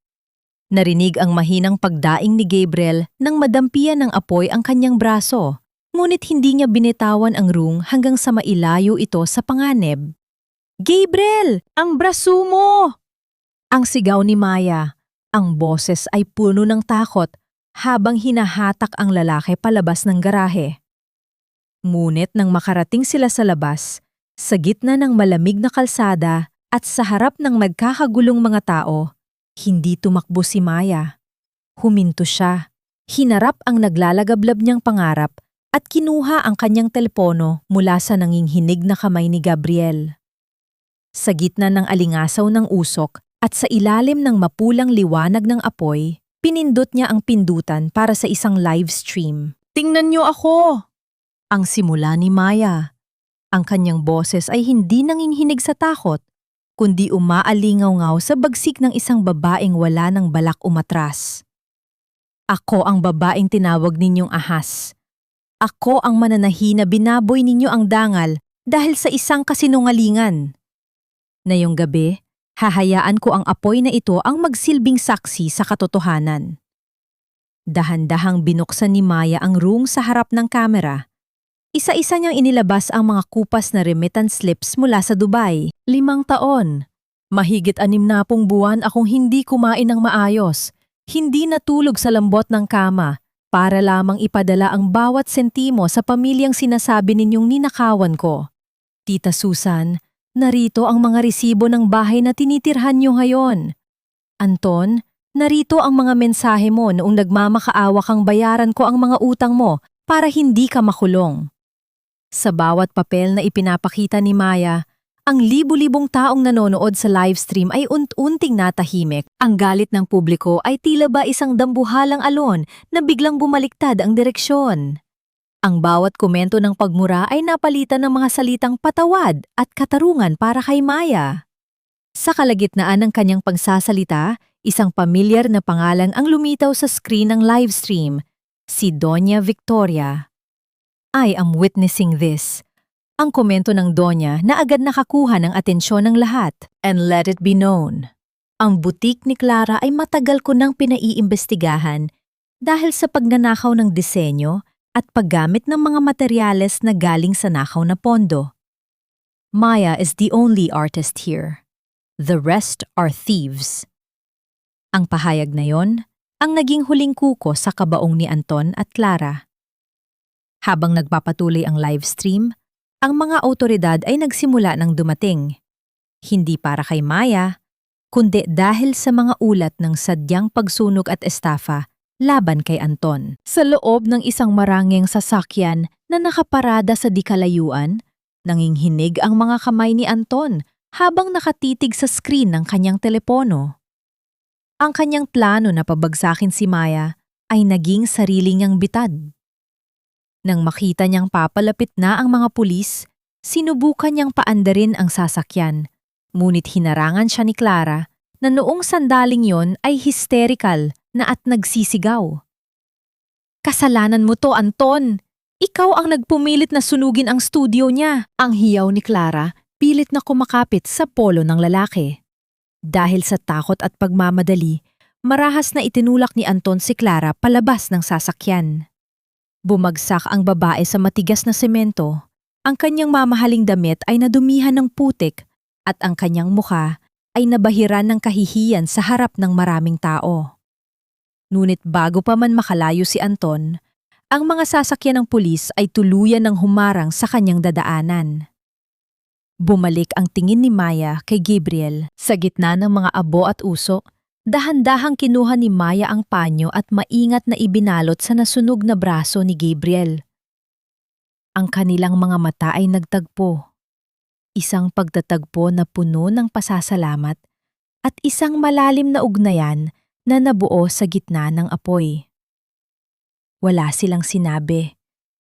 Narinig ang mahinang pagdaing ni Gabriel nang madampian ng apoy ang kanyang braso, ngunit hindi niya binitawan ang room hanggang sa mailayo ito sa panganib. Gabriel! Ang braso mo! Ang sigaw ni Maya. Ang boses ay puno ng takot habang hinahatak ang lalaki palabas ng garahe. Ngunit nang makarating sila sa labas, sa gitna ng malamig na kalsada at sa harap ng magkakagulong mga tao, hindi tumakbo si Maya. Huminto siya, hinarap ang naglalagablab niyang pangarap at kinuha ang kanyang telepono mula sa nanginghinig na kamay ni Gabriel. Sa gitna ng alingasaw ng usok at sa ilalim ng mapulang liwanag ng apoy, pinindot niya ang pindutan para sa isang live stream. Tingnan niyo ako! Ang simula ni Maya. Ang kanyang boses ay hindi nanginghinig sa takot, kundi umaalingaw-ngaw sa bagsik ng isang babaeng wala ng balak umatras. Ako ang babaeng tinawag ninyong ahas. Ako ang mananahi na binaboy ninyo ang dangal dahil sa isang kasinungalingan. Ngayong gabi, hahayaan ko ang apoy na ito ang magsilbing saksi sa katotohanan. Dahan-dahang binuksan ni Maya ang room sa harap ng kamera. Isa-isa niyang inilabas ang mga kupas na remittance slips mula sa Dubai. 5 taon. Mahigit 60 buwan akong hindi kumain ng maayos, hindi natulog sa lambot ng kama, para lamang ipadala ang bawat sentimo sa pamilyang sinasabi ninyong ninakawan ko. Tita Susan, narito ang mga resibo ng bahay na tinitirhan niyo ngayon. Anton, narito ang mga mensahe mo noong nagmamakaawa kang bayaran ko ang mga utang mo para hindi ka makulong. Sa bawat papel na ipinapakita ni Maya, ang libu-libong taong nanonood sa livestream ay unti-unting natahimik. Ang galit ng publiko ay tila ba isang dambuhalang alon na biglang bumaliktad ang direksyon. Ang bawat komento ng pagmura ay napalitan ng mga salitang patawad at katarungan para kay Maya. Sa kalagitnaan ng kanyang pagsasalita, isang pamilyar na pangalan ang lumitaw sa screen ng livestream, si Doña Victoria. I am witnessing this. Ang komento ng Doña na agad nakakuha ng atensyon ng lahat. And let it be known. Ang butik ni Clara ay matagal ko nang pinaiimbestigahan dahil sa pagnanakaw ng disenyo at paggamit ng mga materyales na galing sa nakaw na pondo. Maya is the only artist here. The rest are thieves. Ang pahayag na yon ang naging huling kuko sa kabaong ni Anton at Clara. Habang nagpapatuloy ang livestream, ang mga awtoridad ay nagsimula ng dumating. Hindi para kay Maya, kundi dahil sa mga ulat ng sadyang pagsunog at estafa laban kay Anton. Sa loob ng isang marangeng sasakyan na nakaparada sa di-kalayuan, nanginginig ang mga kamay ni Anton habang nakatitig sa screen ng kanyang telepono. Ang kanyang plano na pabagsakin si Maya ay naging sarili niyang bitad. Nang makita niyang papalapit na ang mga pulis, sinubukan niyang paandarin ang sasakyan, ngunit hinarangan siya ni Clara na noong sandaling yon ay hysterical na at nagsisigaw. Kasalanan mo to, Anton! Ikaw ang nagpumilit na sunugin ang studio niya. Ang hiyaw ni Clara, pilit na kumakapit sa polo ng lalaki. Dahil sa takot at pagmamadali, marahas na itinulak ni Anton si Clara palabas ng sasakyan. Bumagsak ang babae sa matigas na semento. Ang kanyang mamahaling damit ay nadumihan ng putik at ang kanyang mukha ay nabahiran ng kahihiyan sa harap ng maraming tao. Ngunit bago pa man makalayo si Anton, ang mga sasakyan ng pulis ay tuluyan ng humarang sa kanyang dadaanan. Bumalik ang tingin ni Maya kay Gabriel. Sa gitna ng mga abo at uso, dahan-dahang kinuha ni Maya ang panyo at maingat na ibinalot sa nasunog na braso ni Gabriel. Ang kanilang mga mata ay nagtagpo. Isang pagtatagpo na puno ng pasasalamat at isang malalim na ugnayan na nabuo sa gitna ng apoy. Wala silang sinabi,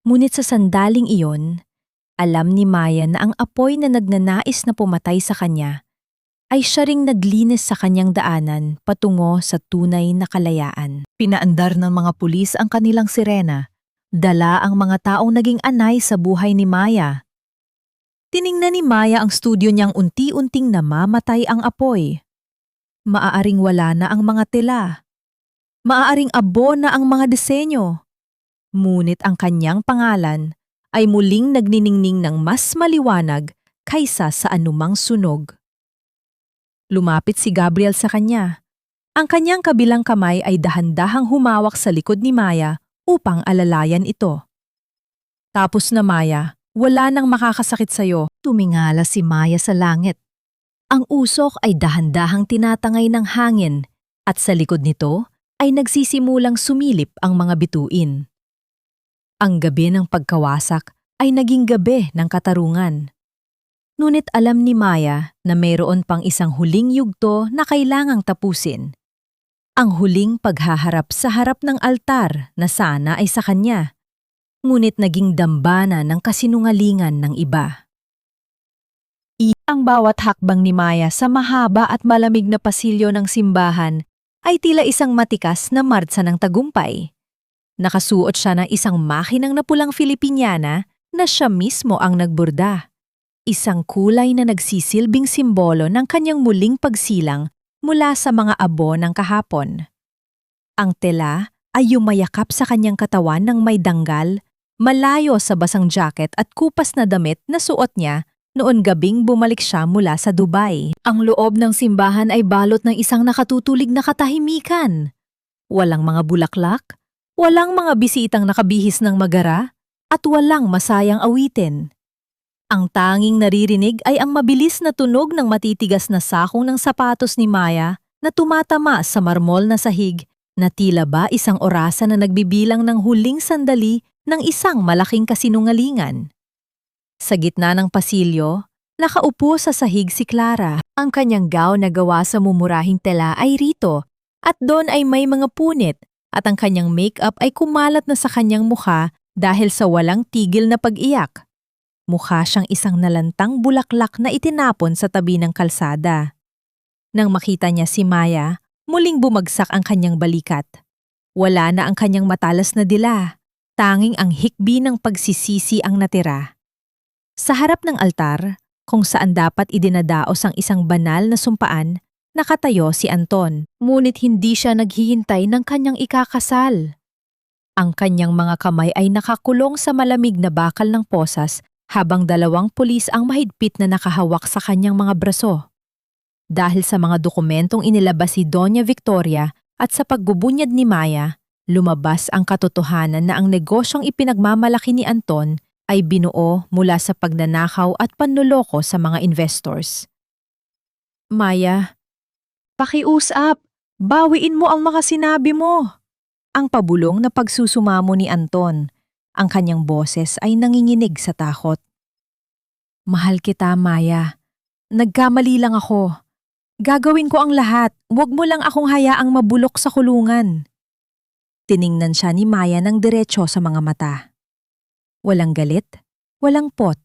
ngunit sa sandaling iyon, alam ni Maya na ang apoy na nagnanais na pumatay sa kanya ay siya ring naglinis sa kanyang daanan patungo sa tunay na kalayaan. Pinaandar ng mga pulis ang kanilang sirena, dala ang mga taong naging anay sa buhay ni Maya. Tiningnan ni Maya ang studio niyang unti-unting namamatay ang apoy. Maaaring wala na ang mga tela. Maaaring abo na ang mga disenyo. Ngunit ang kanyang pangalan ay muling nagniningning ng mas maliwanag kaysa sa anumang sunog. Lumapit si Gabriel sa kanya. Ang kanyang kabilang kamay ay dahan-dahang humawak sa likod ni Maya upang alalayan ito. Tapos na Maya, wala nang makakasakit sa'yo. Tumingala si Maya sa langit. Ang usok ay dahan-dahang tinatangay ng hangin at sa likod nito ay nagsisimulang sumilip ang mga bituin. Ang gabi ng pagkawasak ay naging gabi ng katarungan. Ngunit alam ni Maya na mayroon pang isang huling yugto na kailangang tapusin. Ang huling paghaharap sa harap ng altar na sana ay sa kanya, ngunit naging dambana ng kasinungalingan ng iba. Ang bawat hakbang ni Maya sa mahaba at malamig na pasilyo ng simbahan ay tila isang matikas na martsa ng tagumpay. Nakasuot siya ng isang makinang na pulang Filipiniana na siya mismo ang nagborda. Isang kulay na nagsisilbing simbolo ng kanyang muling pagsilang mula sa mga abo ng kahapon. Ang tela ay yumayakap sa kanyang katawan ng may danggal, malayo sa basang jacket at kupas na damit na suot niya noon gabing bumalik siya mula sa Dubai. Ang loob ng simbahan ay balot ng isang nakatutulig na katahimikan. Walang mga bulaklak, walang mga bisitang nakabihis ng magara, at walang masayang awitin. Ang tanging naririnig ay ang mabilis na tunog ng matitigas na sakong ng sapatos ni Maya na tumatama sa marmol na sahig na tila ba isang orasan na nagbibilang ng huling sandali ng isang malaking kasinungalingan. Sa gitna ng pasilyo, nakaupo sa sahig si Clara. Ang kanyang gown na gawa sa mumurahing tela ay rito at doon ay may mga punit at ang kanyang makeup ay kumalat na sa kanyang mukha dahil sa walang tigil na pag-iyak. Mukha siyang isang nalantang bulaklak na itinapon sa tabi ng kalsada. Nang makita niya si Maya, muling bumagsak ang kanyang balikat. Wala na ang kanyang matalas na dila. Tanging ang hikbi ng pagsisisi ang natira. Sa harap ng altar, kung saan dapat idinadaos ang isang banal na sumpaan, nakatayo si Anton. Ngunit hindi siya naghihintay ng kanyang ikakasal. Ang kanyang mga kamay ay nakakulong sa malamig na bakal ng posas habang 2 pulis ang mahigpit na nakahawak sa kanyang mga braso. Dahil sa mga dokumentong inilabas si Doña Victoria at sa pagbubunyad ni Maya, lumabas ang katotohanan na ang negosyong ipinagmamalaki ni Anton ay binuo mula sa pagnanakaw at panloloko sa mga investors. Maya, pakiusap, bawiin mo ang mga sinabi mo. Ang pabulong na pagsusumamo ni Anton, ang kanyang boses ay nanginginig sa takot. Mahal kita, Maya. Nagkamali lang ako. Gagawin ko ang lahat, huwag mo lang akong hayaang mabulok sa kulungan. Tiningnan siya ni Maya ng diretso sa mga mata. Walang galit, walang pot.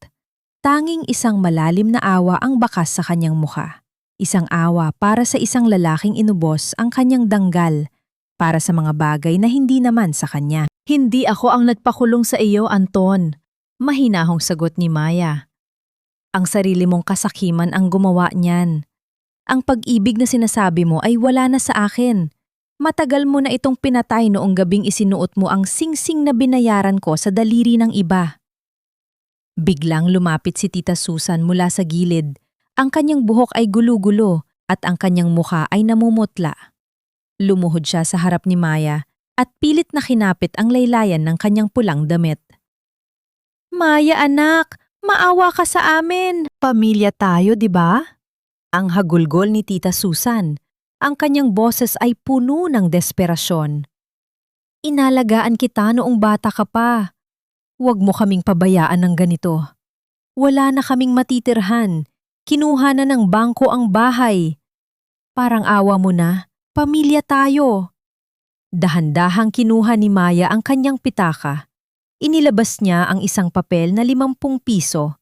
Tanging isang malalim na awa ang bakas sa kanyang mukha. Isang awa para sa isang lalaking inubos ang kanyang danggal para sa mga bagay na hindi naman sa kanya. Hindi ako ang nagpakulong sa iyo, Anton. Mahinahong sagot ni Maya. Ang sarili mong kasakiman ang gumawa niyan. Ang pag-ibig na sinasabi mo ay wala na sa akin. Matagal mo na itong pinatay noong gabing isinuot mo ang singsing na binayaran ko sa daliri ng iba. Biglang lumapit si Tita Susan mula sa gilid. Ang kanyang buhok ay gulo-gulo at ang kanyang mukha ay namumutla. Lumuhod siya sa harap ni Maya at pilit na kinapit ang laylayan ng kanyang pulang damit. Maya anak, maawa ka sa amin. Pamilya tayo, di ba? Ang hagulgol ni Tita Susan. Ang kanyang boses ay puno ng desperasyon. Inalagaan kita noong bata ka pa. Huwag mo kaming pabayaan ng ganito. Wala na kaming matitirhan. Kinuha na ng bangko ang bahay. Parang awa mo na, pamilya tayo. Dahan-dahang kinuha ni Maya ang kanyang pitaka. Inilabas niya ang isang papel na 50 piso.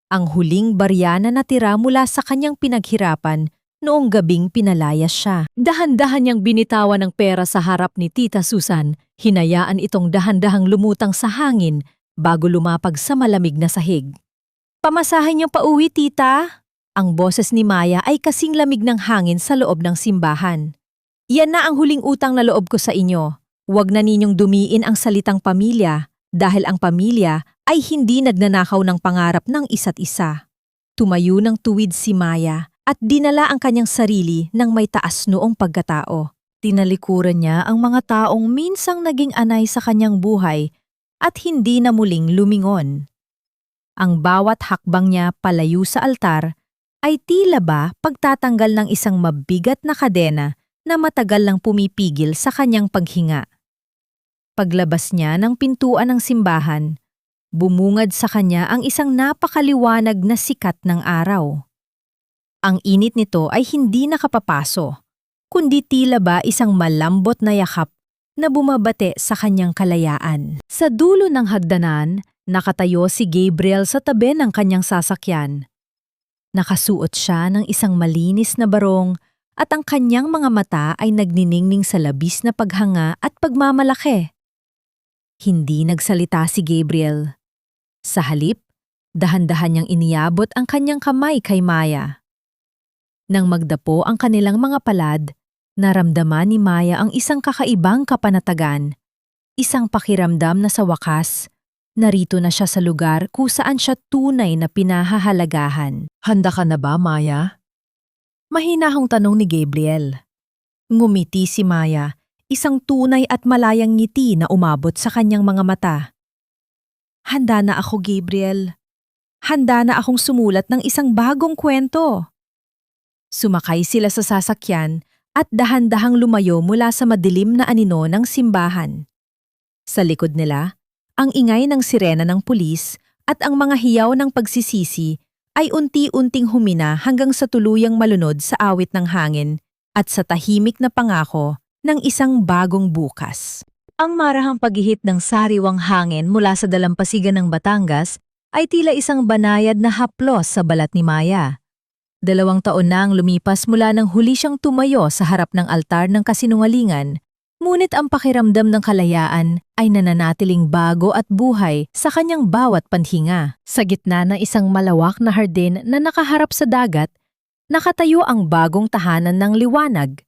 Ang huling barya na natira mula sa kanyang pinaghirapan noong gabing pinalayas siya. Dahan-dahan niyang binitawan ng pera sa harap ni Tita Susan. Hinayaan itong dahan-dahang lumutang sa hangin bago lumapag sa malamig na sahig. Pamasahin niyo pauwi, tita. Ang boses ni Maya ay kasing lamig ng hangin sa loob ng simbahan. Yan na ang huling utang na loob ko sa inyo. Huwag na ninyong dumiin ang salitang pamilya dahil ang pamilya ay hindi nagnanakaw ng pangarap ng isa't isa. Tumayo ng tuwid si Maya at dinala ang kanyang sarili ng may taas noong pagkatao. Tinalikuran niya ang mga taong minsang naging anay sa kanyang buhay at hindi na muling lumingon. Ang bawat hakbang niya palayo sa altar ay tila ba pagtatanggal ng isang mabigat na kadena na matagal lang pumipigil sa kanyang paghinga. Paglabas niya ng pintuan ng simbahan, bumungad sa kanya ang isang napakaliwanag na sikat ng araw. Ang init nito ay hindi nakapapaso, kundi tila ba isang malambot na yakap na bumabate sa kanyang kalayaan. Sa dulo ng hagdanan, nakatayo si Gabriel sa tabi ng kanyang sasakyan. Nakasuot siya ng isang malinis na barong at ang kanyang mga mata ay nagniningning sa labis na paghanga at pagmamalaki. Hindi nagsalita si Gabriel. Sa halip, dahan-dahan niyang iniabot ang kanyang kamay kay Maya. Nang magdapo ang kanilang mga palad, naramdaman ni Maya ang isang kakaibang kapanatagan. Isang pakiramdam na sa wakas, narito na siya sa lugar kung saan siya tunay na pinahahalagahan. Handa ka na ba, Maya? Mahinahong tanong ni Gabriel. Ngumiti si Maya, isang tunay at malayang ngiti na umabot sa kanyang mga mata. Handa na ako, Gabriel. Handa na akong sumulat ng isang bagong kwento. Sumakay sila sa sasakyan at dahan-dahang lumayo mula sa madilim na anino ng simbahan. Sa likod nila, ang ingay ng sirena ng pulis at ang mga hiyaw ng pagsisisi ay unti-unting humina hanggang sa tuluyang malunod sa awit ng hangin at sa tahimik na pangako ng isang bagong bukas. Ang marahang paghihit ng sariwang hangin mula sa dalampasigan ng Batangas ay tila isang banayad na haplos sa balat ni Maya. 2 taon na ang lumipas mula nang huli siyang tumayo sa harap ng altar ng kasinungalingan, ngunit ang pakiramdam ng kalayaan ay nananatiling bago at buhay sa kanyang bawat panhinga. Sa gitna ng isang malawak na hardin na nakaharap sa dagat, nakatayo ang bagong tahanan ng liwanag.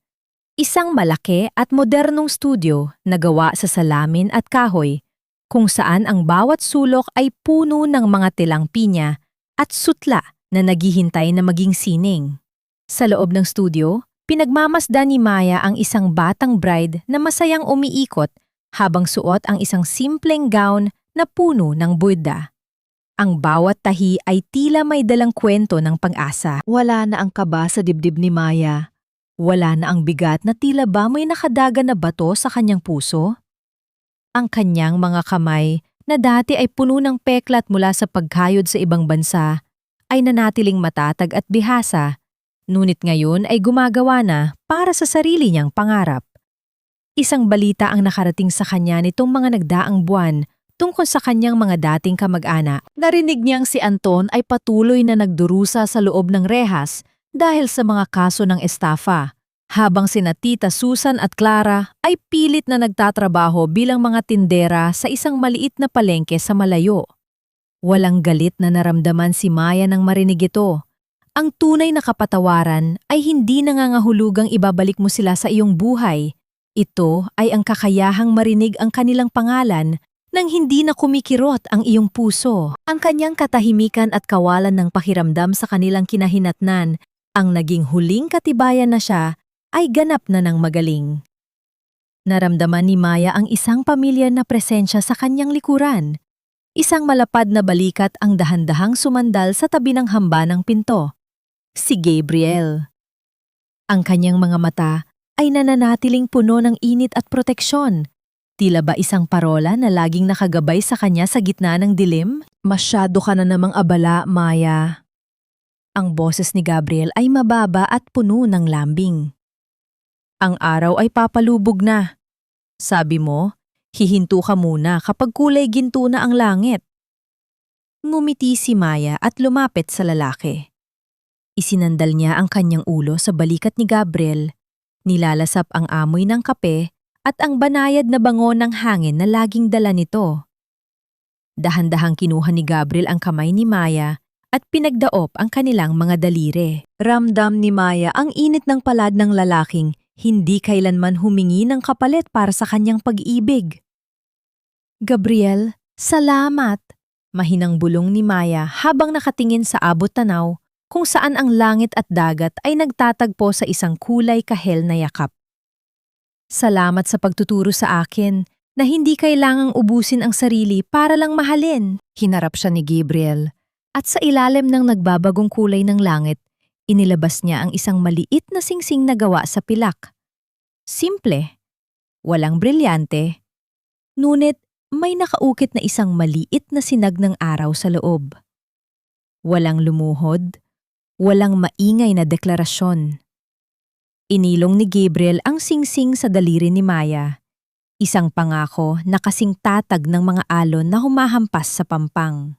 Isang malaki at modernong studio na gawa sa salamin at kahoy, kung saan ang bawat sulok ay puno ng mga tilang pinya at sutla na naghihintay na maging sining. Sa loob ng studio, pinagmamasdan ni Maya ang isang batang bride na masayang umiikot habang suot ang isang simpleng gown na puno ng Buddha. Ang bawat tahi ay tila may dalang kwento ng pag-asa. Wala na ang kaba sa dibdib ni Maya. Wala na ang bigat na tila ba may nakadaga na bato sa kanyang puso. Ang kanyang mga kamay na dati ay puno ng peklat mula sa pagkayod sa ibang bansa ay nanatiling matatag at bihasa, ngunit ngayon ay gumagawa na para sa sarili niyang pangarap. Isang balita ang nakarating sa kanya nitong mga nagdaang buwan tungkol sa kanyang mga dating kamag-anak. Narinig niyang si Anton ay patuloy na nagdurusa sa loob ng rehas dahil sa mga kaso ng estafa, habang sina Tita Susan at Clara ay pilit na nagtatrabaho bilang mga tindera sa isang maliit na palengke sa malayo. Walang galit na naramdaman si Maya nang marinig ito. Ang tunay na kapatawaran ay hindi nangangahulugang ibabalik mo sila sa iyong buhay. Ito ay ang kakayahang marinig ang kanilang pangalan nang hindi na kumikirot ang iyong puso. Ang kanyang katahimikan at kawalan ng pakiramdam sa kanilang kinahinatnan, ang naging huling katibayan na siya, ay ganap na ng magaling. Naramdaman ni Maya ang isang pamilyar na presensya sa kanyang likuran. Isang malapad na balikat ang dahan-dahang sumandal sa tabi ng hamba ng pinto. Si Gabriel. Ang kanyang mga mata ay nananatiling puno ng init at proteksyon. Tila ba isang parola na laging nakagabay sa kanya sa gitna ng dilim? Masyado ka na namang abala, Maya. Ang boses ni Gabriel ay mababa at puno ng lambing. Ang araw ay papalubog na. Sabi mo, hihinto ka muna kapag kulay ginto na ang langit. Ngumiti si Maya at lumapit sa lalaki. Isinandal niya ang kanyang ulo sa balikat ni Gabriel, nilalasap ang amoy ng kape at ang banayad na bango ng hangin na laging dala nito. Dahan-dahang kinuha ni Gabriel ang kamay ni Maya at pinagdaop ang kanilang mga daliri. Ramdam ni Maya ang init ng palad ng lalaking hindi kailanman humingi ng kapalit para sa kanyang pag-ibig. Gabriel, salamat! Mahinang bulong ni Maya habang nakatingin sa abot-tanaw kung saan ang langit at dagat ay nagtatagpo sa isang kulay kahel na yakap. Salamat sa pagtuturo sa akin na hindi kailangang ubusin ang sarili para lang mahalin. Hinarap siya ni Gabriel at sa ilalim ng nagbabagong kulay ng langit, inilabas niya ang isang maliit na singsing na gawa sa pilak. Simple, walang brilyante, ngunit may nakaukit na isang maliit na sinag ng araw sa loob. Walang lumuhod, walang maingay na deklarasyon. Inilong ni Gabriel ang singsing sa daliri ni Maya, isang pangako na kasing tatag ng mga alon na humahampas sa pampang.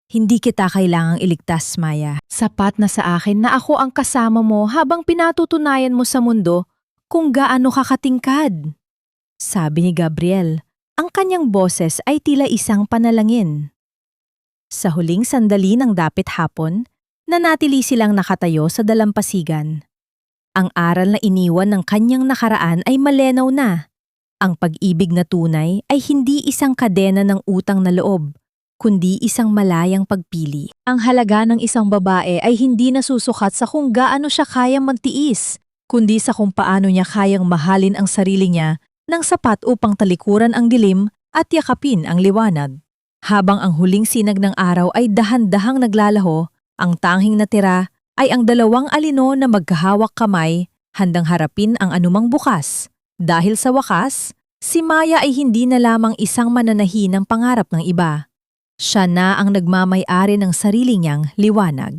Hindi kita kailangang iligtas, Maya. Sapat na sa akin na ako ang kasama mo habang pinatutunayan mo sa mundo kung gaano ka katingkad. Sabi ni Gabriel, ang kanyang boses ay tila isang panalangin. Sa huling sandali ng dapit hapon, nanatili silang nakatayo sa dalampasigan. Ang aral na iniwan ng kanyang nakaraan ay malinaw na. Ang pag-ibig na tunay ay hindi isang kadena ng utang na loob, kundi isang malayang pagpili. Ang halaga ng isang babae ay hindi nasusukat sa kung gaano siya kayang magtiis, kundi sa kung paano niya kayang mahalin ang sarili niya ng sapat upang talikuran ang dilim at yakapin ang liwanag. Habang ang huling sinag ng araw ay dahan-dahang naglalaho, ang tanging natira ay ang dalawang alino na magkahawak kamay, handang harapin ang anumang bukas. Dahil sa wakas, si Maya ay hindi na lamang isang mananahi ng pangarap ng iba. Siya na ang nagmamay-ari ng sarili niyang liwanag.